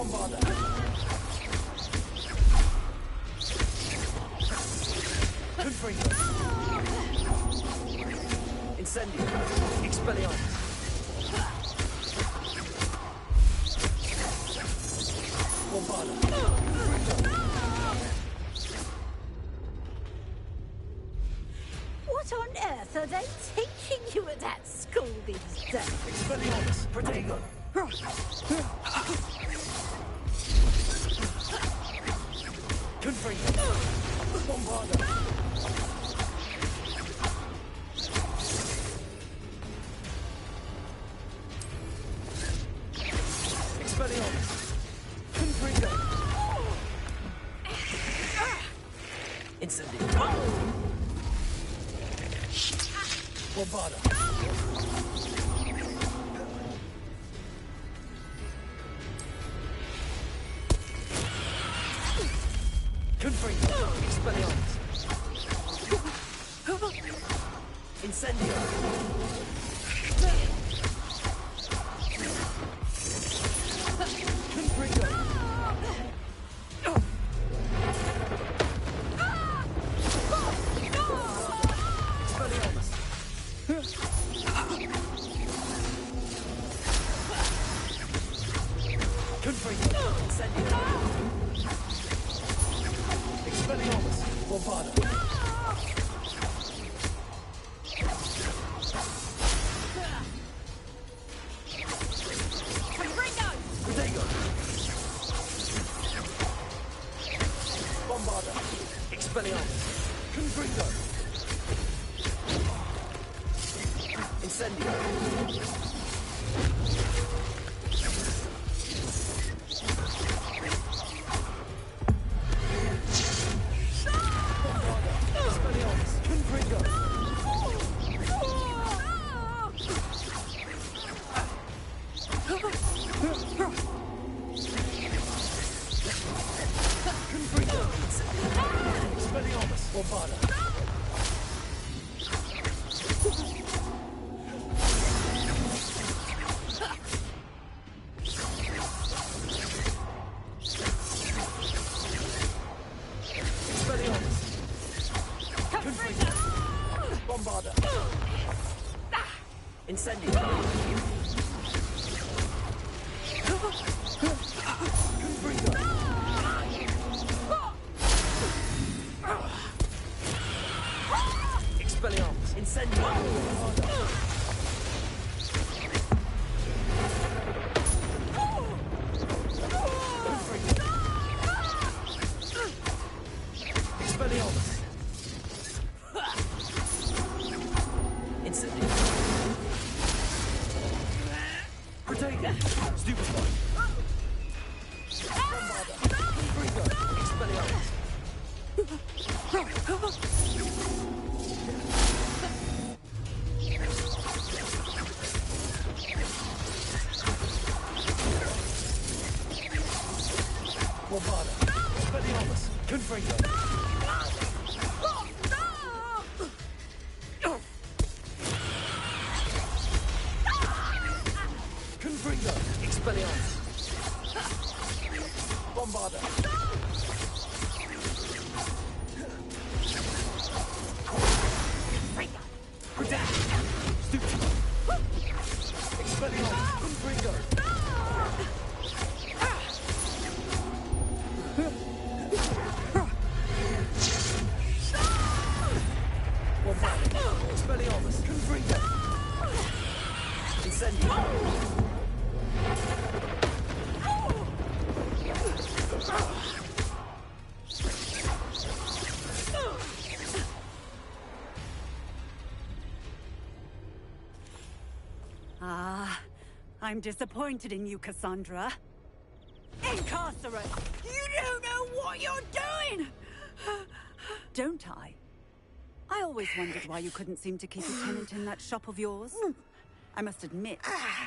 Bombarder. Confringo. Incendio. Expelliarmus. Bombarder. What on earth are they teaching you at that school these days? Expelliarmus. Protego. Confringo. Bombarder. Expelliarmus. Confringo. Incendio. Bombarder. Confringo. Expelliarmus. Incendio. Confringo. Expelliarmus. Confringo. Incendio. Expelliarmus. Bombarder. Protego. Bombarder. Expelliarmus. Confringo. Incendio. Bombarder. Expelliarmus. Confringo. Confringo. Expelliarmus. Bombarder. Expelliarmus. Confringo. Bombarder. Incendio. Confringo. Expelliarmus. Incendio. Bombarder. Confringo. Expelliarmus. Incendio. Protego. Stupefy. Bombarder. Confringo. Expelliarmus. Bombarder. Expelliarmus. Confringo. Confringo. Expelliarmus. Bombarder. Protect. Stupid. Expelliarmus. Confringo. Bombarder. Expelliarmus. Confringo. Incendio. Ah, I'm disappointed in you, Cassandra. Incarcerate! You don't know what you're doing! Don't I? I always wondered why you couldn't seem to keep a tenant in that shop of yours. I must admit,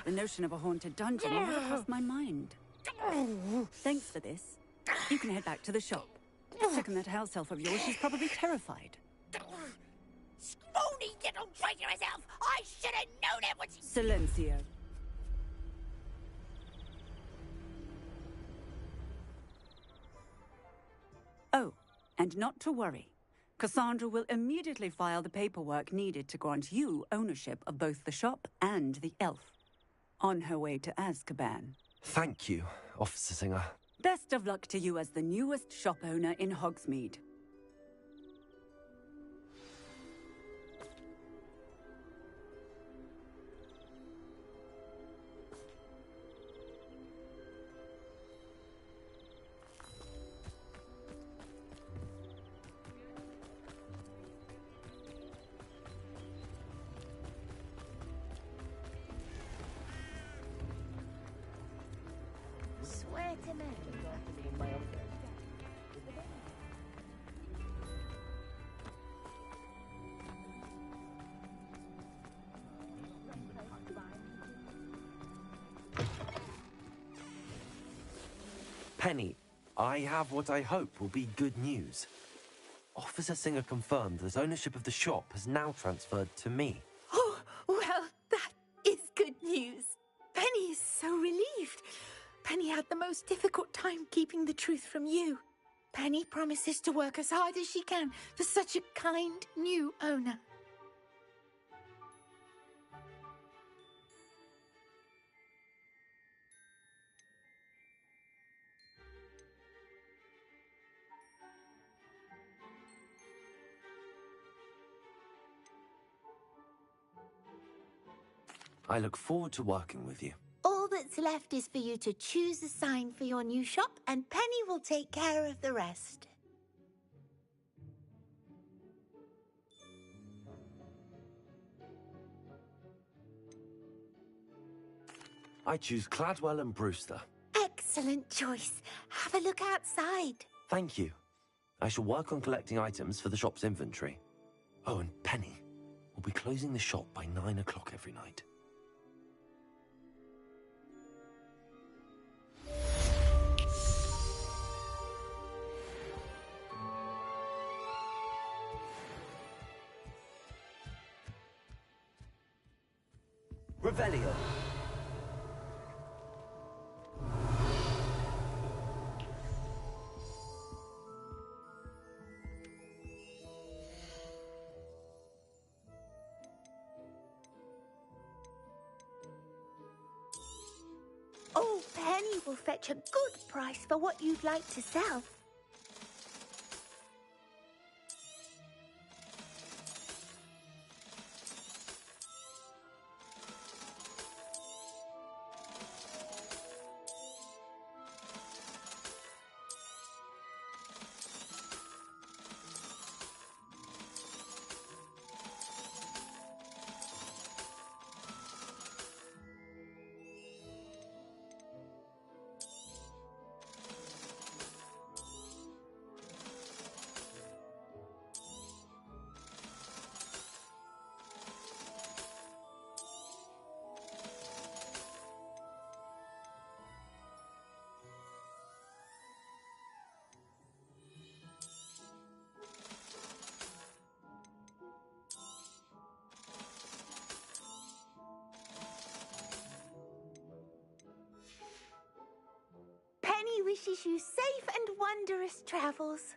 the notion of a haunted dungeon never crossed my mind. Thanks for this. You can head back to the shop. Checking that house elf of yours, she's probably terrified. Scrawny little traitor herself! I should have known it was... Silencio. And not to worry. Cassandra will immediately file the paperwork needed to grant you ownership of both the shop and the elf. On her way to Azkaban. Thank you, Officer Singer. Best of luck to you as the newest shop owner in Hogsmeade. Swear to me. Penny, I have what I hope will be good news. Officer Singer confirmed that ownership of the shop has now transferred to me. Oh, well, that is good news. Penny is so relieved. Penny had the most difficult time keeping the truth from you. Penny promises to work as hard as she can for such a kind new owner. I look forward to working with you. All that's left is for you to choose a sign for your new shop, and Penny will take care of the rest. I choose Cladwell and Brewster. Excellent choice. Have a look outside. Thank you. I shall work on collecting items for the shop's inventory. Oh, and Penny, we'll be closing the shop by 9 o'clock every night. Revelio. Oh, Penny will fetch a good price for what you'd like to sell. Penny wishes you safe and wondrous travels.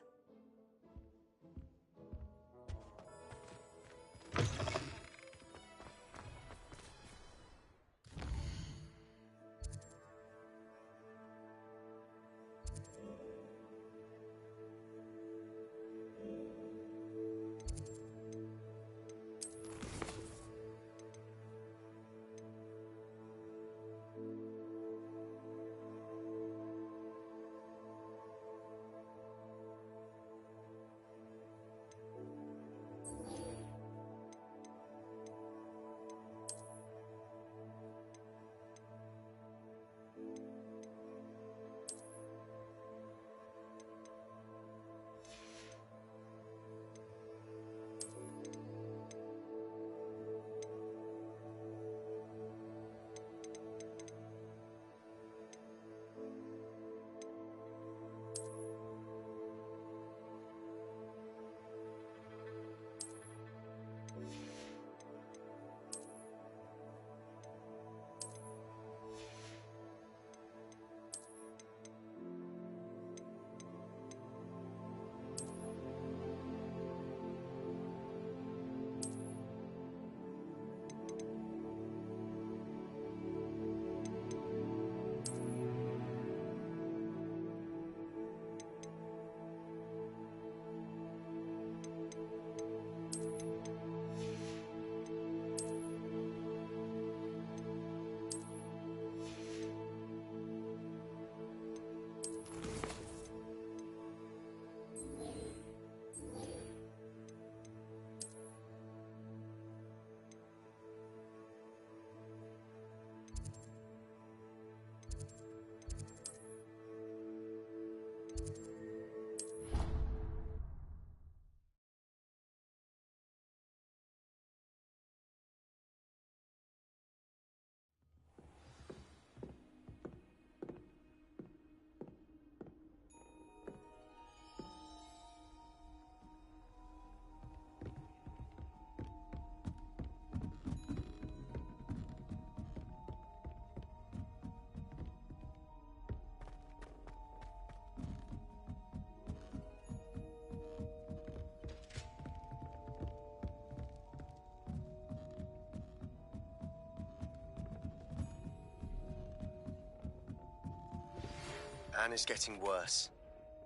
Anna's getting worse.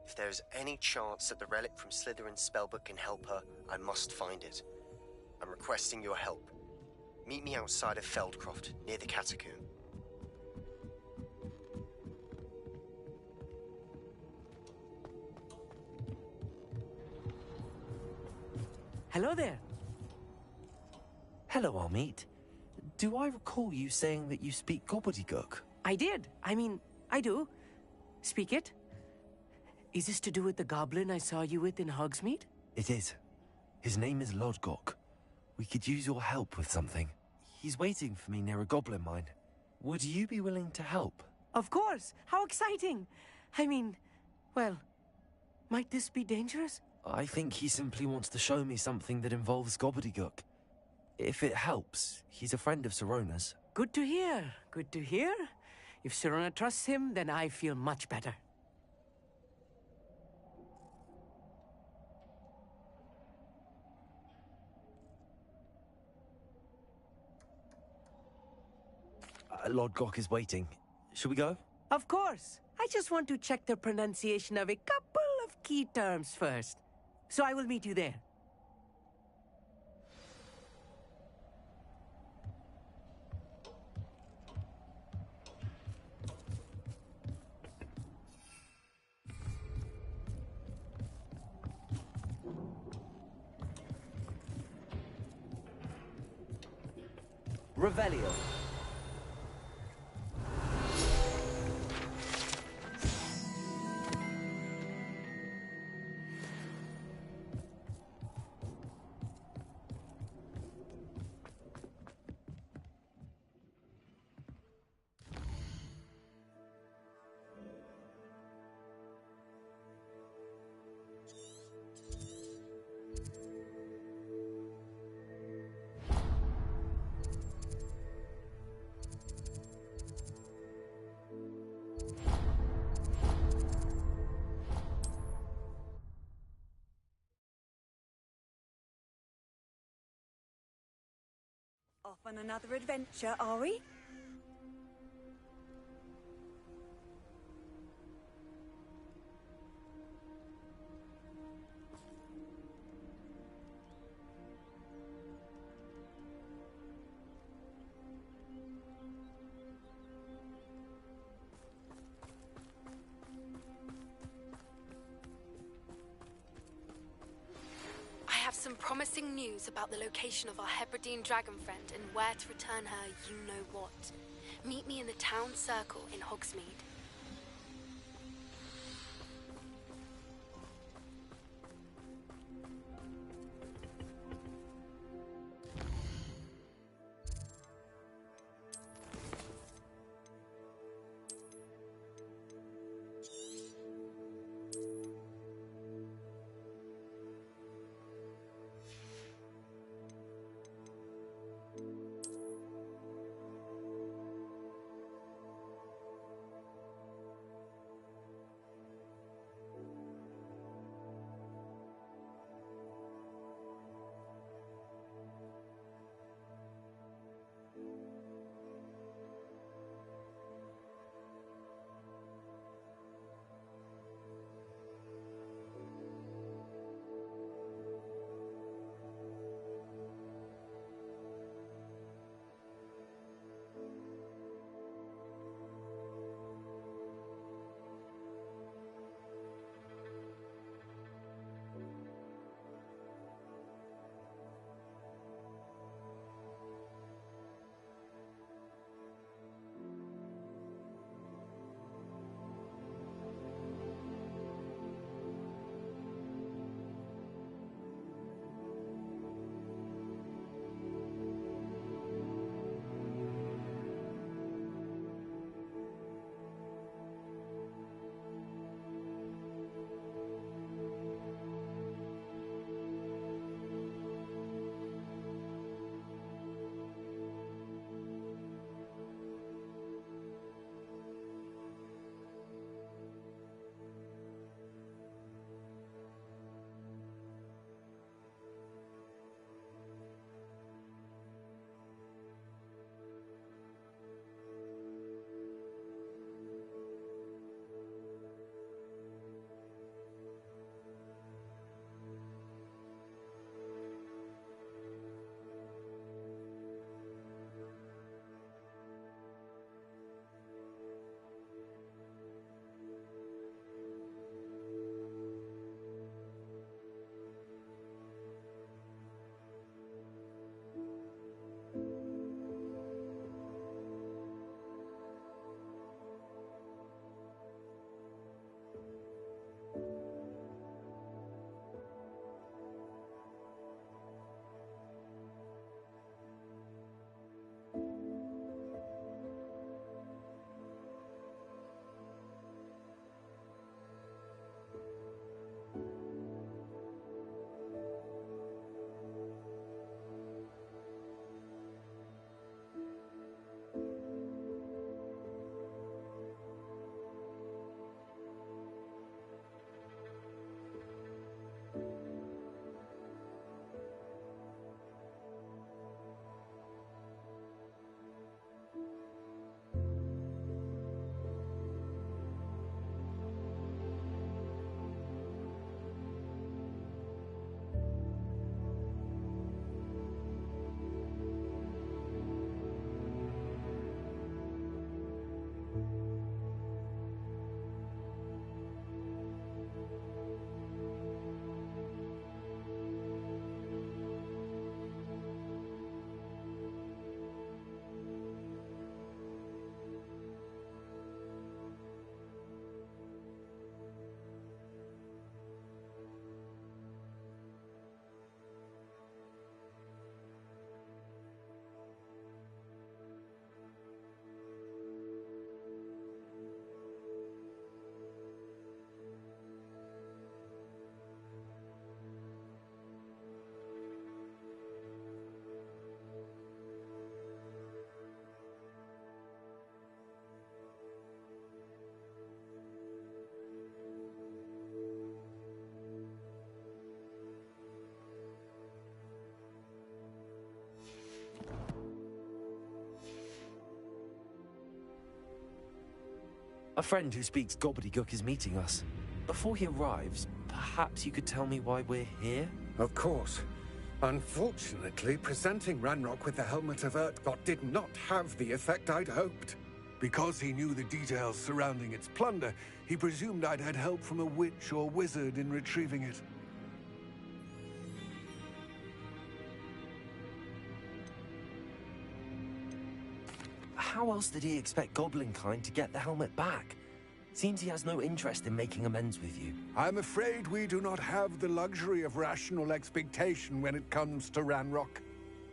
If there is any chance that the relic from Slytherin's spellbook can help her, I must find it. I'm requesting your help. Meet me outside of Feldcroft, near the Catacomb. Hello there. Hello, Amit. Do I recall you saying that you speak gobbledygook? I did. I mean, I do. Speak it. Is this to do with the goblin I saw you with in Hogsmeade? It is. His name is Lodgok. We could use your help with something. He's waiting for me near a goblin mine. Would you be willing to help? Of course. How exciting. I mean, well, might this be dangerous? I think he simply wants to show me something that involves gobbledygook. If it helps, he's a friend of Sirona's. Good to hear. Good to hear. If Sirona trusts him, then I feel much better. Lodgok is waiting. Shall we go? Of course. I just want to check the pronunciation of a couple of key terms first. So I will meet you there. Revelio. Off on another adventure, are we? I have some promising news about the location of our Hebridean dragon friend and where to return her you-know-what. Meet me in the town circle in Hogsmeade. A friend who speaks gobbledygook is meeting us. Before he arrives, perhaps you could tell me why we're here? Of course. Unfortunately, presenting Ranrock with the Helmet of Urtkot did not have the effect I'd hoped. Because he knew the details surrounding its plunder, he presumed I'd had help from a witch or wizard in retrieving it. How else did he expect Goblinkind to get the helmet back? Seems he has no interest in making amends with you. I'm afraid we do not have the luxury of rational expectation when it comes to Ranrock.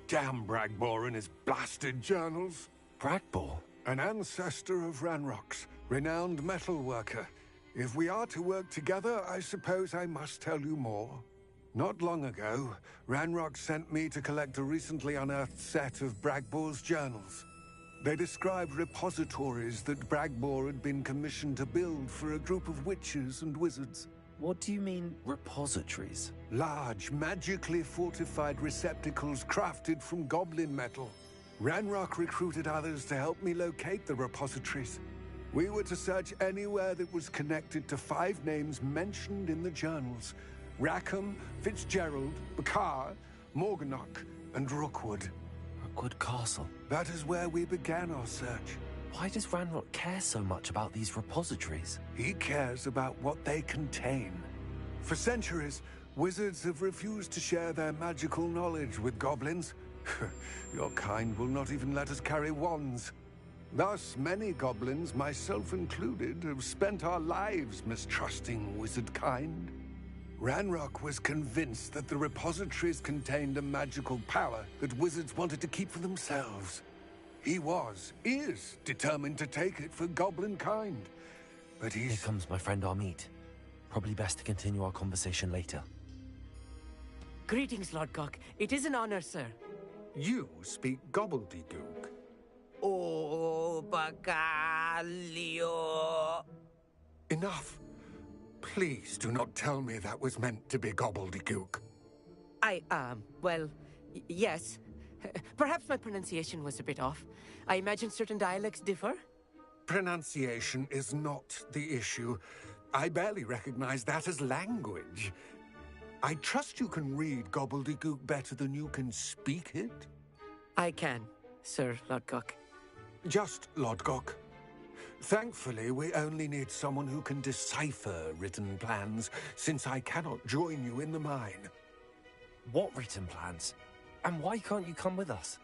Damn Bragbor and his blasted journals. Bragbor? An ancestor of Ranrock's, renowned metal worker. If we are to work together, I suppose I must tell you more. Not long ago, Ranrock sent me to collect a recently unearthed set of Bragbor's journals. They described repositories that Bragbor had been commissioned to build for a group of witches and wizards. What do you mean, repositories? Large, magically fortified receptacles crafted from goblin metal. Ranrock recruited others to help me locate the repositories. We were to search anywhere that was connected to 5 names mentioned in the journals: Rackham, Fitzgerald, Bakar, Morganach, and Rookwood. Rookwood Castle? That is where we began our search. Why does Ranrock care so much about these repositories? He cares about what they contain. For centuries, wizards have refused to share their magical knowledge with goblins. Your kind will not even let us carry wands. Thus, many goblins, myself included, have spent our lives mistrusting wizard kind. Ranrock was convinced that the repositories contained a magical power that wizards wanted to keep for themselves. He is determined to take it for goblin kind. But Here comes my friend Amit. Probably best to continue our conversation later. Greetings, Lord Cock. It is an honor, sir. You speak gobbledygook. Oh, Bacalio. Enough. Please do not tell me that was meant to be gobbledygook. Well, yes. Perhaps my pronunciation was a bit off. I imagine certain dialects differ. Pronunciation is not the issue. I barely recognize that as language. I trust you can read gobbledygook better than you can speak it? I can, Sir Lodgok. Just Lodgok. Thankfully, we only need someone who can decipher written plans, since I cannot join you in the mine. What written plans? And why can't you come with us?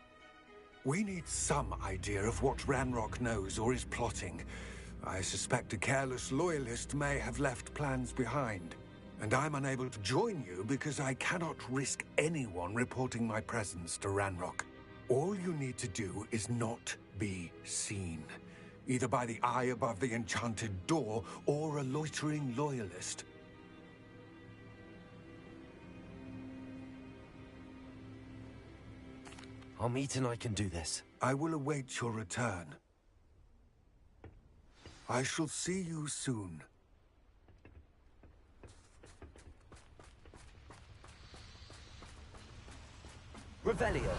We need some idea of what Ranrock knows or is plotting. I suspect a careless loyalist may have left plans behind. And I'm unable to join you because I cannot risk anyone reporting my presence to Ranrock. All you need to do is not be seen, either by the eye above the enchanted door or a loitering loyalist. Amit and I can do this. I will await your return. I shall see you soon. Revelio.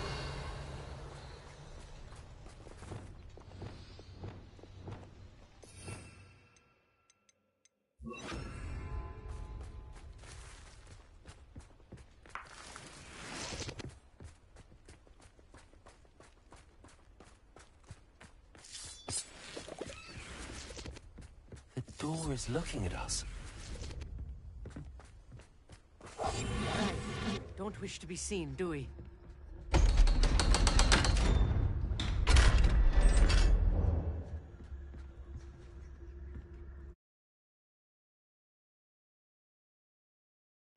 The door is looking at us. Don't wish to be seen, do we?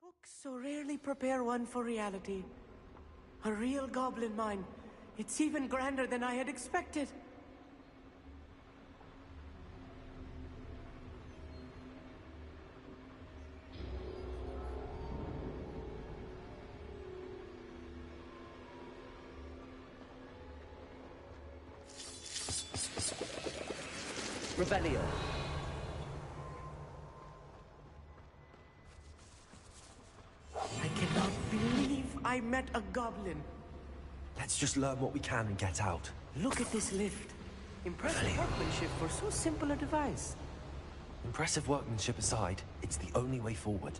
Books so rarely prepare one for reality. A real goblin mine. It's even grander than I had expected. Revelio. I cannot believe I met a goblin. Let's just learn what we can and get out. Look at this lift. Impressive workmanship for so simple a device. Impressive workmanship aside, it's the only way forward.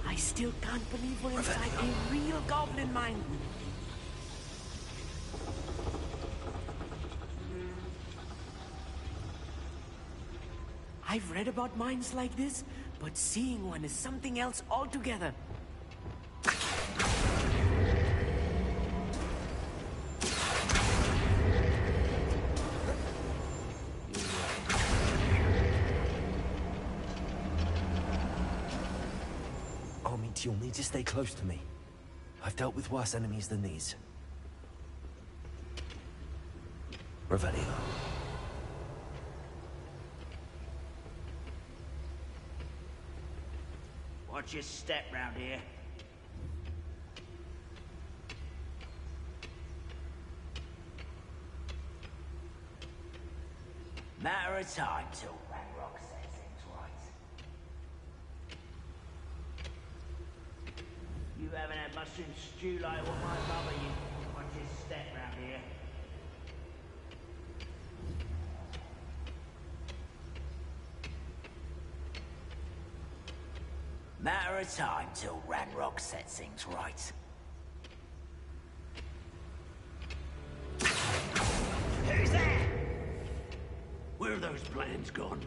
I still can't believe we're inside a real goblin mine. I've read about mines like this, but seeing one is something else altogether. Amit, you'll need to stay close to me. I've dealt with worse enemies than these. Revelio. Watch your step round here. Matter of time till Ranrock says things right. You haven't had mushroom stew like what my mother used. Watch your step round here. Matter of time till Ranrock sets things right. Who's there? Where are those plans gone?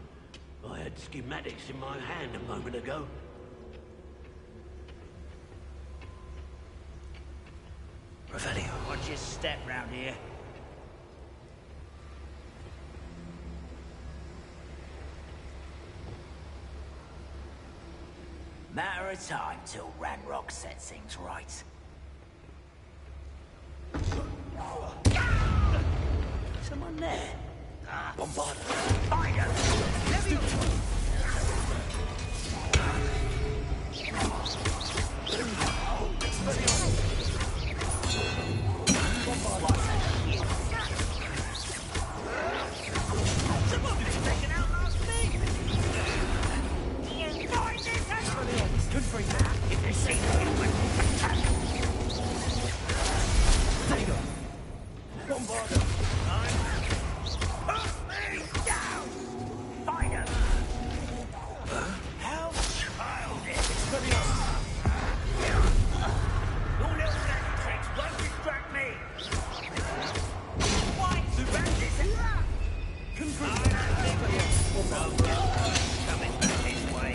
I had schematics in my hand a moment ago. Revelio. Watch your step round here. Matter of time till Ranrock sets things right. Someone there? Bombard. Find him! Somebody's taken out last week! Good for you. If they say human, attack! There you go. Bombard. Put me down! Find him! How childish! Your little magic tricks won't distract me! Why? The bandits! Coming back his way.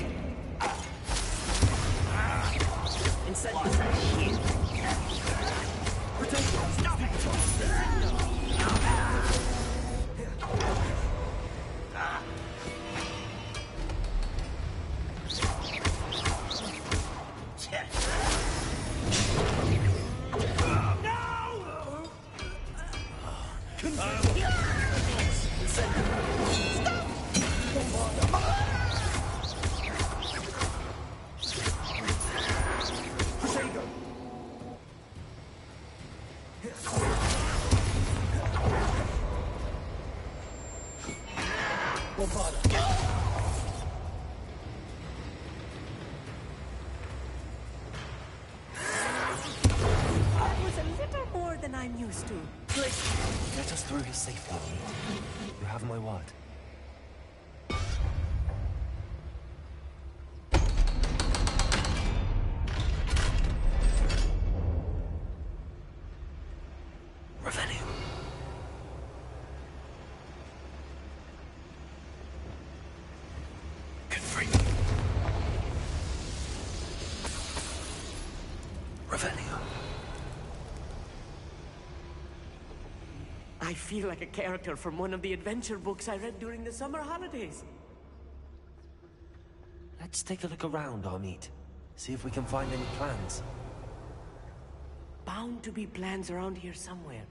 Stop it! I'm used to. Get us through his safely. You have my word. Revelio. Confree. Revelio. I feel like a character from one of the adventure books I read during the summer holidays. Let's take a look around, Amit. See if we can find any plans. Bound to be plans around here somewhere.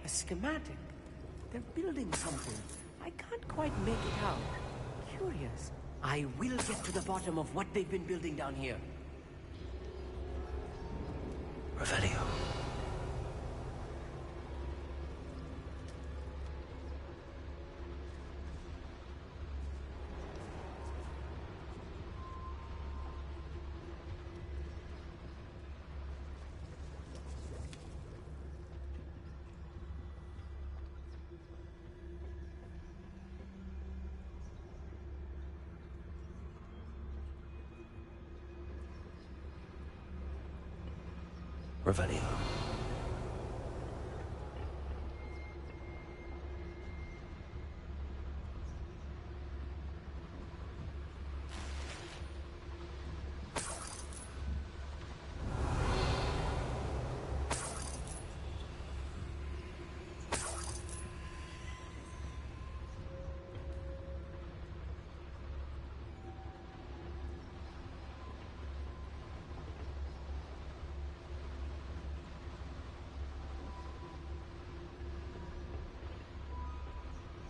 A schematic. They're building something. I can't quite make it out. Curious. I will get to the bottom of what they've been building down here. Revelio. Revelio.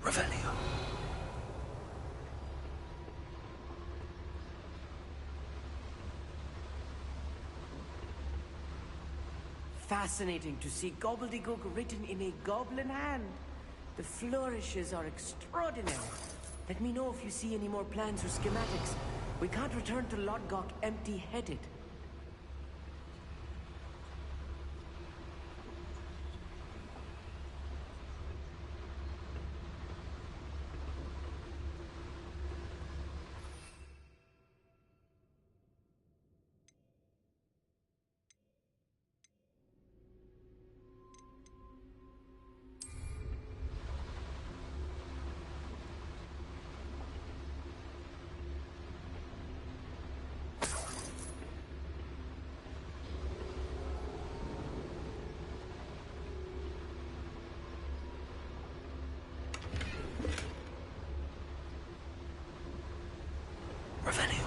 Revelio. Fascinating to see gobbledygook written in a goblin hand. The flourishes are extraordinary. Let me know if you see any more plans or schematics. We can't return to Lodgok empty-headed. Revelio.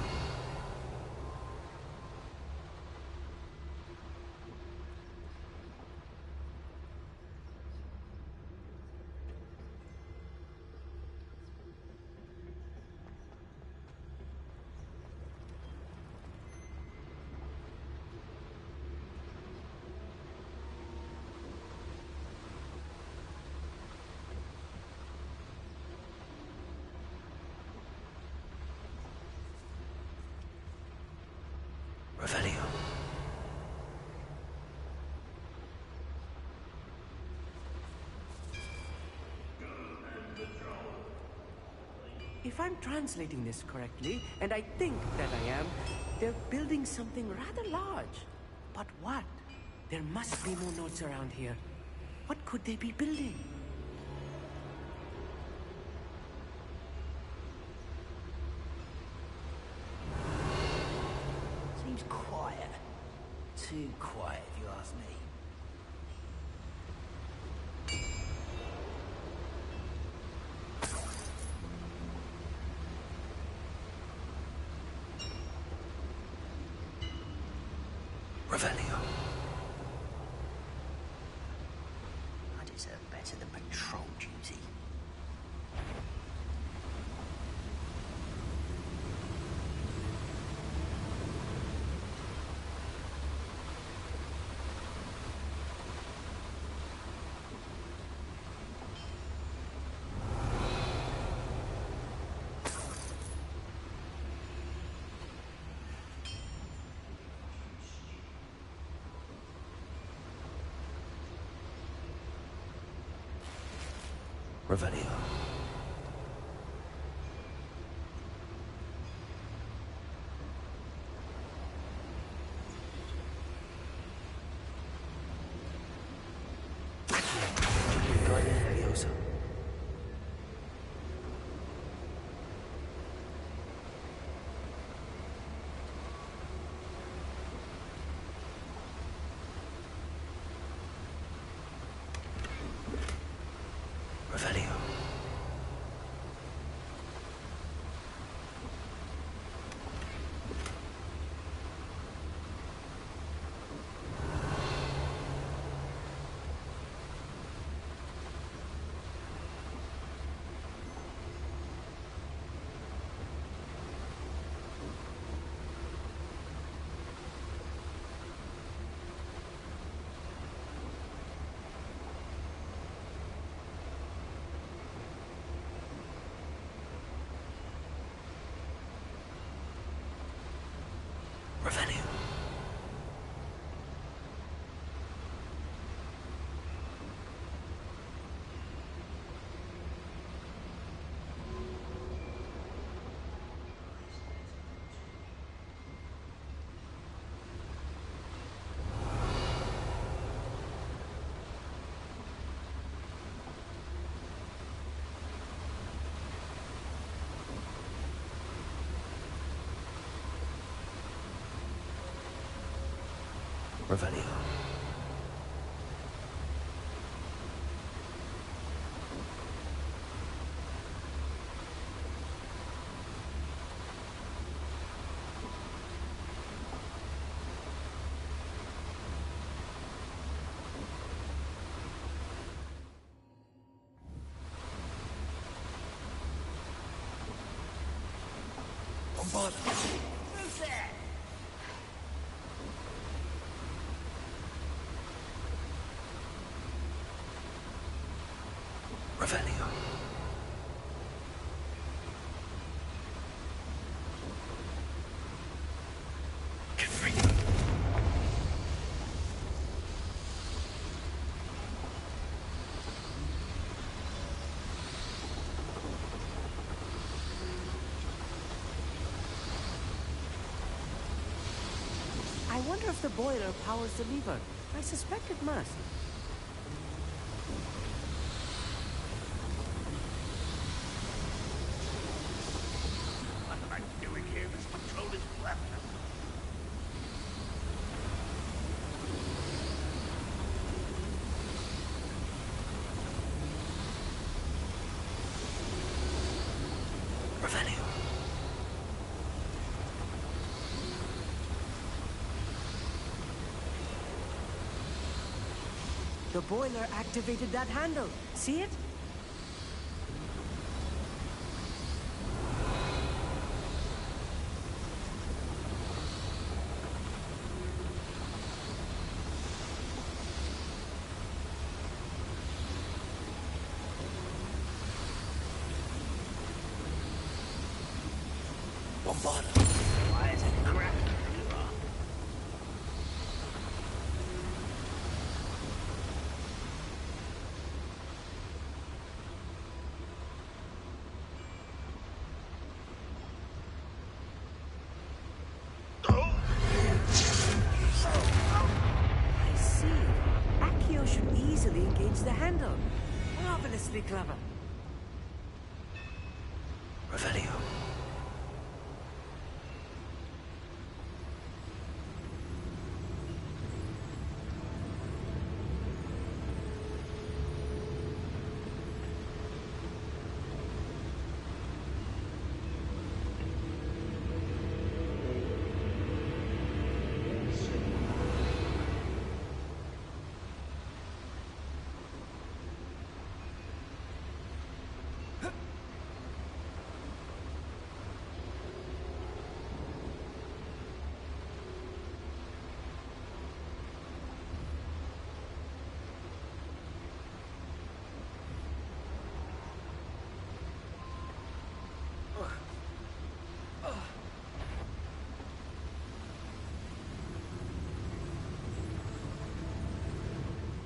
Revelio. If I'm translating this correctly, and I think that I am, they're building something rather large. But what? There must be more notes around here. What could they be building? Seems quiet. Too quiet, if you ask me. Revelio. I deserve better than patrol duty. Revelio. Leviosa. Revelio. Revelio. Revelio. Revelio. Get free. I wonder if the boiler powers the lever. I suspect it must. What am I doing here? This control is worthless. Revelio. The boiler activated that handle. See it? Bombarda. Why is it cracked? I see. Accio should easily engage the handle. Marvelously clever. Revelio.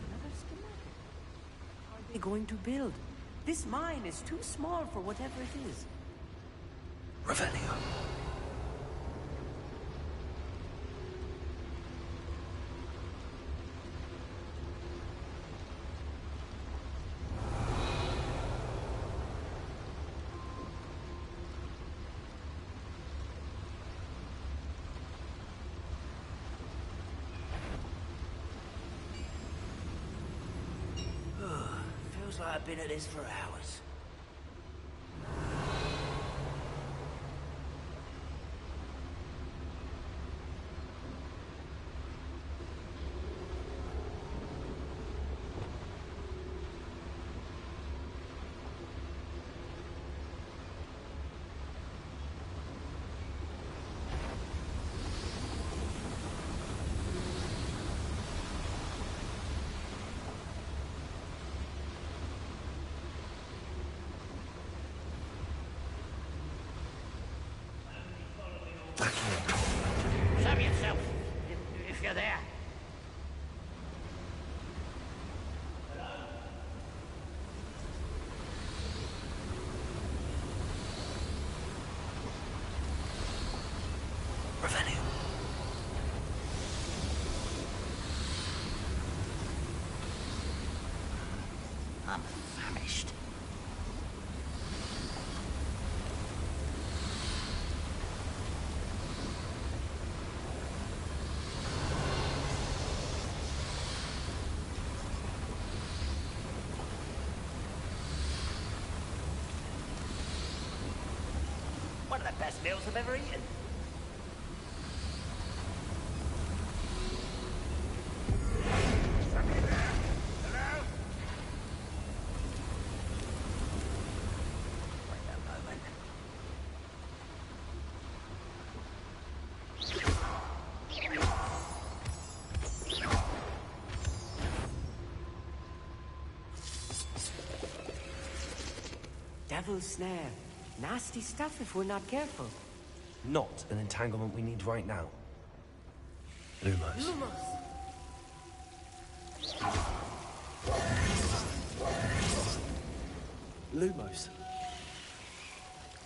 Another schematic. What are they going to build? This mine is too small for whatever it is. Revelio. Feels like I've been at this for hours. Show yourself, if you're there. Revelio. I'm famished. the best meals I've ever eaten. Somebody there? Hello? Wait a moment. Devil's snare. Nasty stuff if we're not careful. Not an entanglement we need right now. Lumos. Lumos! Lumos.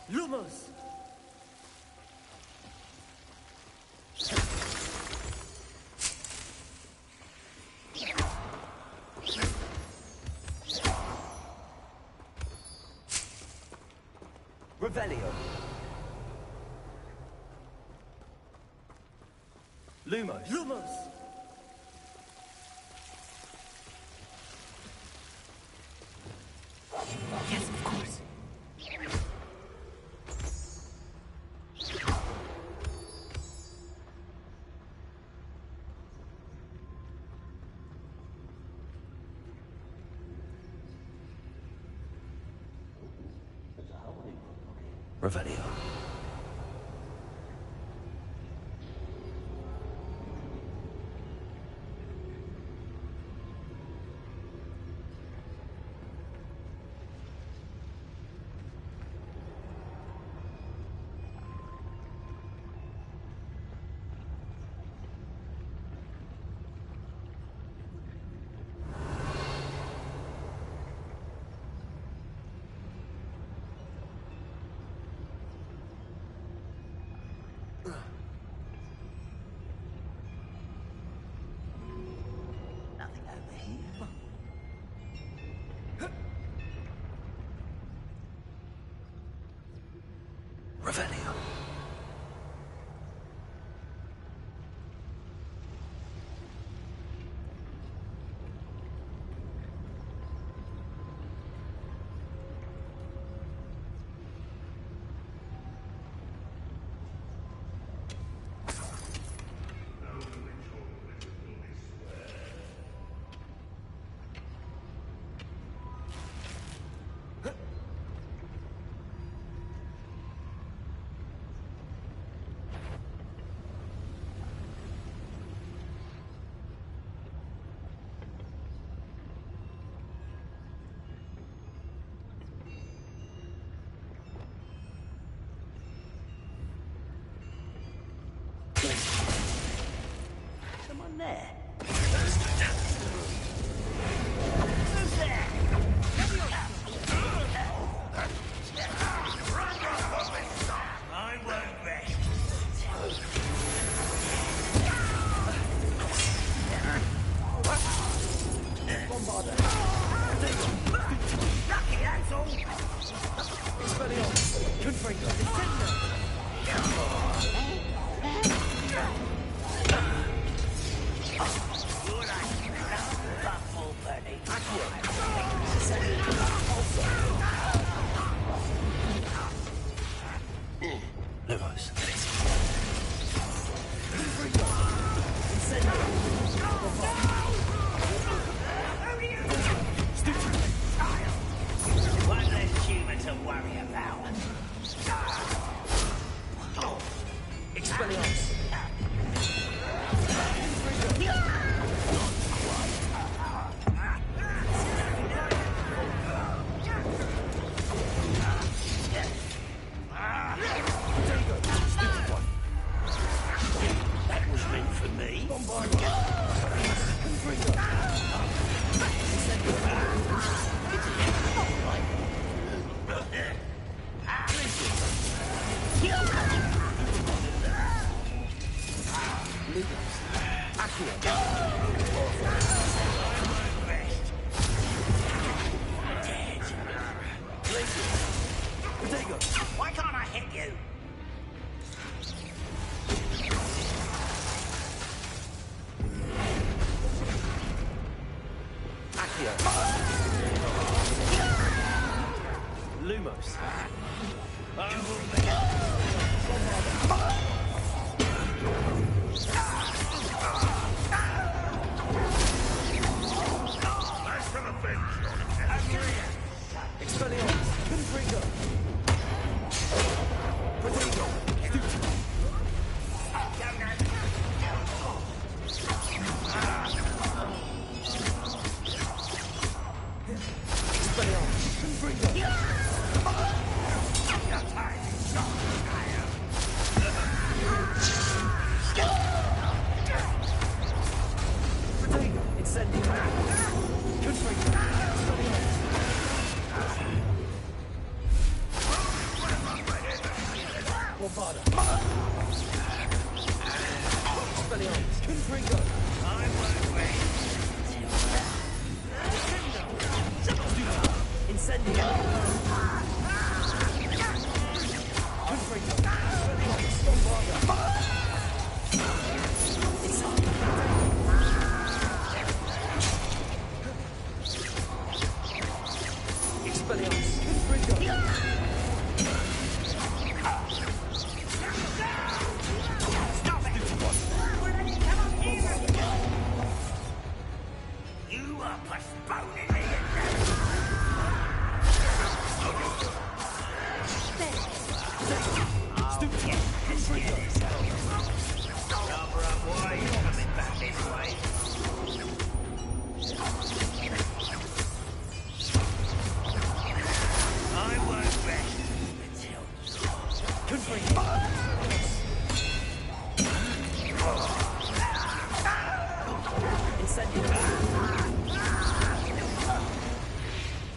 Lumos! Revelio. Lumos. Lumos! Yes, of course. Revelio. Nothing over here. Revelio. Someone there. I won't rest. Bombarder. Lucky, that's all. Expelliarmus. Confringo. You're like Buffalo Bunny. Lumos. One less human to worry about. Expelliarmus. That was meant for me. Why can't I hit you? Lumos.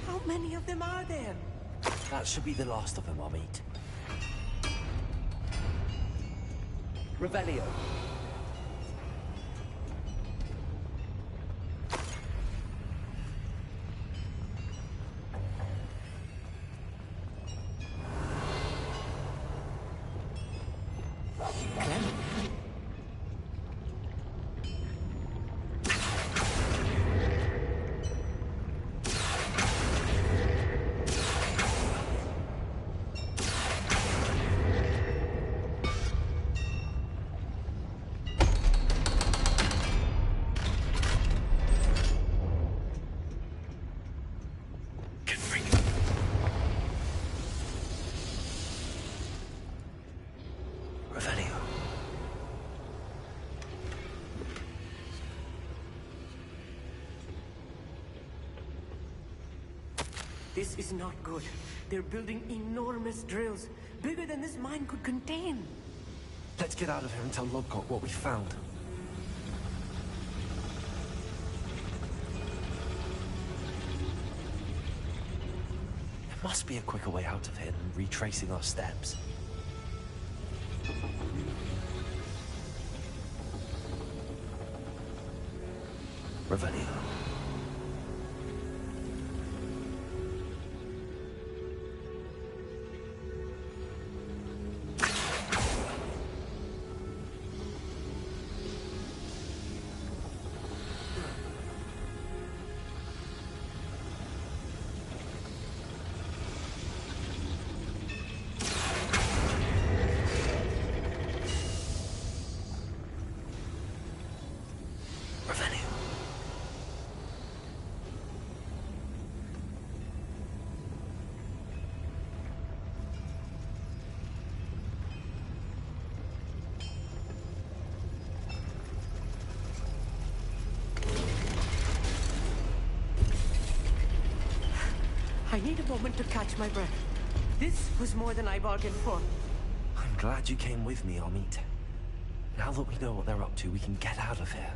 How many of them are there? That should be the last of them, I'll meet. Revelio. This is not good. They're building enormous drills, bigger than this mine could contain. Let's get out of here and tell Lodgok what we found. There must be a quicker way out of here than retracing our steps. Revelio. I need a moment to catch my breath. This was more than I bargained for. I'm glad you came with me, Amit. Now that we know what they're up to, we can get out of here.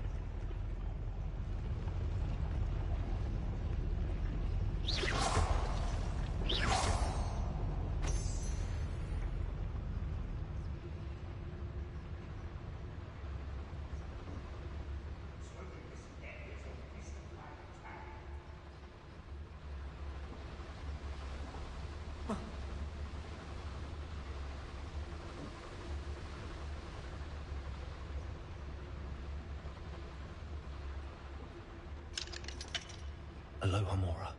Aloha Mora.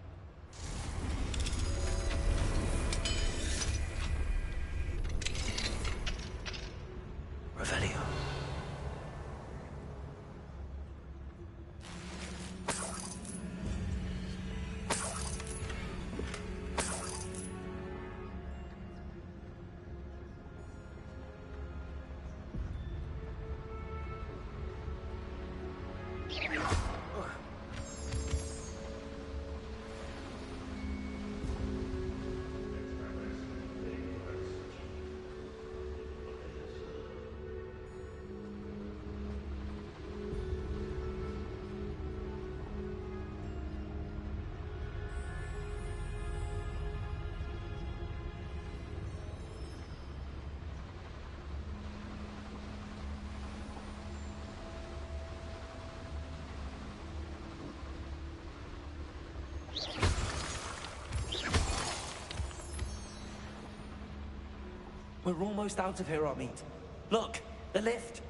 We're almost out of here, Amit. Look, the lift.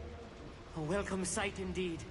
A welcome sight indeed.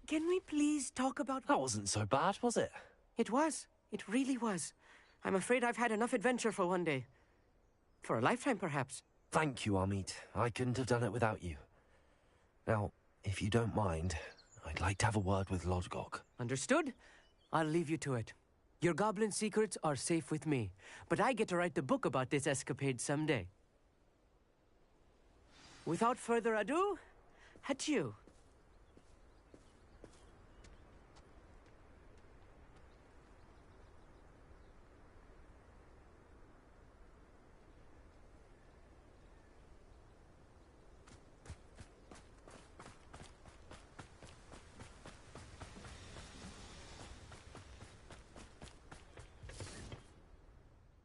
Can we please talk about... That wasn't so bad, was it? It was. It really was. I'm afraid I've had enough adventure for one day. For a lifetime, perhaps. Thank you, Amit. I couldn't have done it without you. Now, if you don't mind, I'd like to have a word with Lodgok. Understood? I'll leave you to it. Your goblin secrets are safe with me, but I get to write the book about this escapade someday. Without further ado, adieu.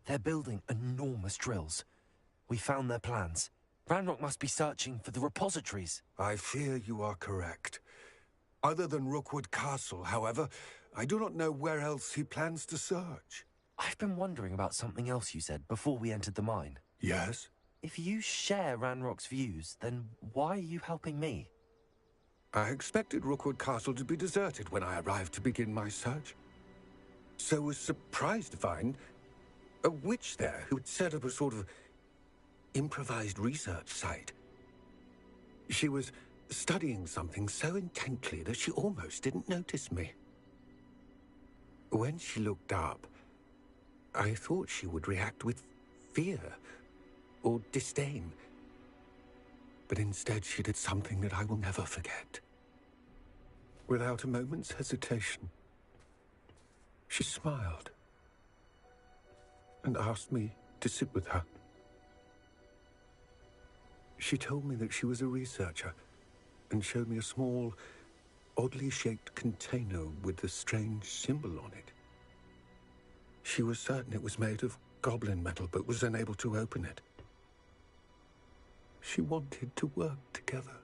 They're building enormous drills. We found their plans. Ranrock must be searching for the repositories. I fear you are correct. Other than Rookwood Castle, however, I do not know where else he plans to search. I've been wondering about something else you said before we entered the mine. Yes? If you share Ranrock's views, then why are you helping me? I expected Rookwood Castle to be deserted when I arrived to begin my search. So was surprised to find a witch there who had set up a sort of improvised research site. She was studying something so intently that she almost didn't notice me. When she looked up, I thought she would react with fear or disdain. But instead she did something that I will never forget. Without a moment's hesitation, she smiled and asked me to sit with her. She told me that she was a researcher and showed me a small, oddly shaped container with a strange symbol on it. She was certain it was made of goblin metal, but was unable to open it. She wanted to work together.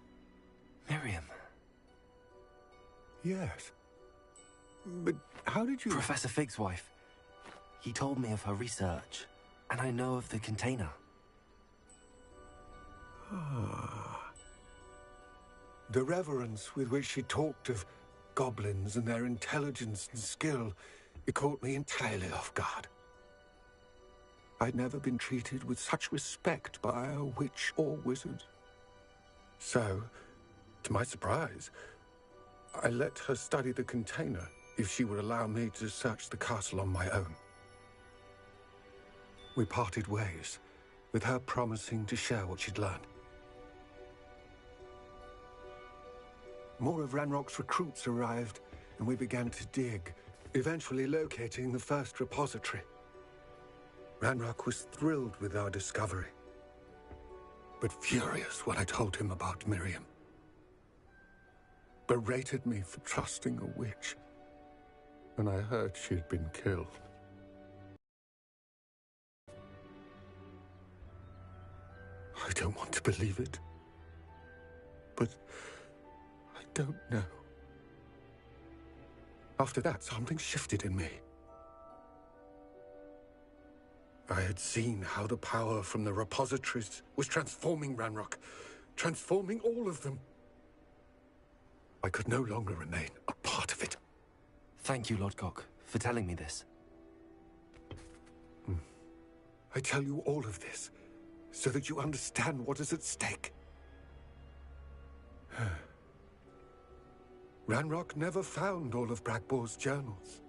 Miriam. Yes. But how did you... Professor Fig's wife. He told me of her research, and I know of the container. Ah. The reverence with which she talked of goblins and their intelligence and skill, it caught me entirely off guard. I'd never been treated with such respect by a witch or wizard. So, to my surprise, I let her study the container if she would allow me to search the castle on my own. We parted ways, with her promising to share what she'd learned. More of Ranrock's recruits arrived, and we began to dig, eventually locating the first repository. Ranrock was thrilled with our discovery, but furious when I told him about Miriam. Berated me for trusting a witch when I heard she had been killed. I don't want to believe it, but I don't know. After that, something shifted in me. I had seen how the power from the repositories was transforming Ranrock, transforming all of them. I could no longer remain a part of it. Thank you, Lodgok, for telling me this. I tell you all of this so that you understand what is at stake. Ranrock never found all of Bragbor's journals,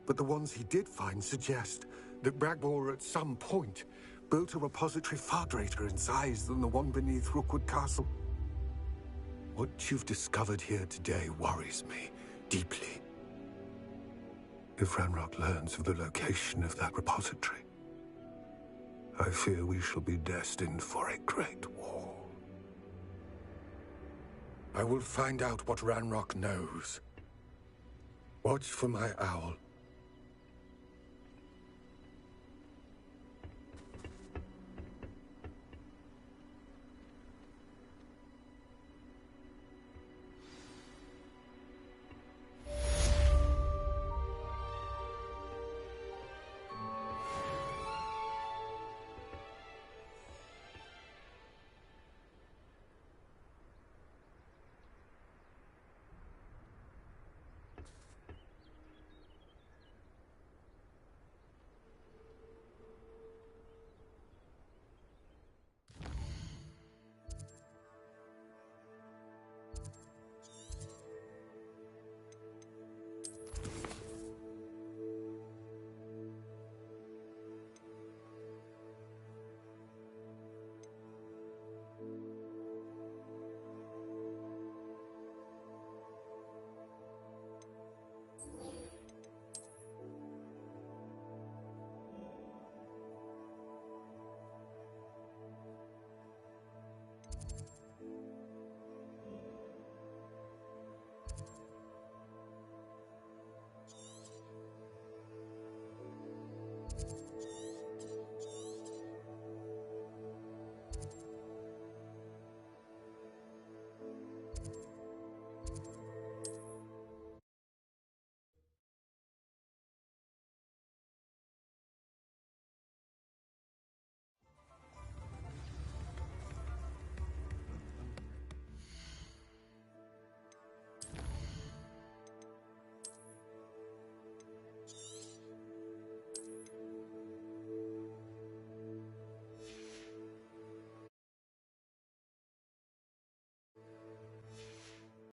but the ones he did find suggest that Bragbor at some point built a repository far greater in size than the one beneath Rookwood Castle. What you've discovered here today worries me deeply. If Ranrock learns of the location of that repository, I fear we shall be destined for a great war. I will find out what Ranrock knows. Watch for my owl.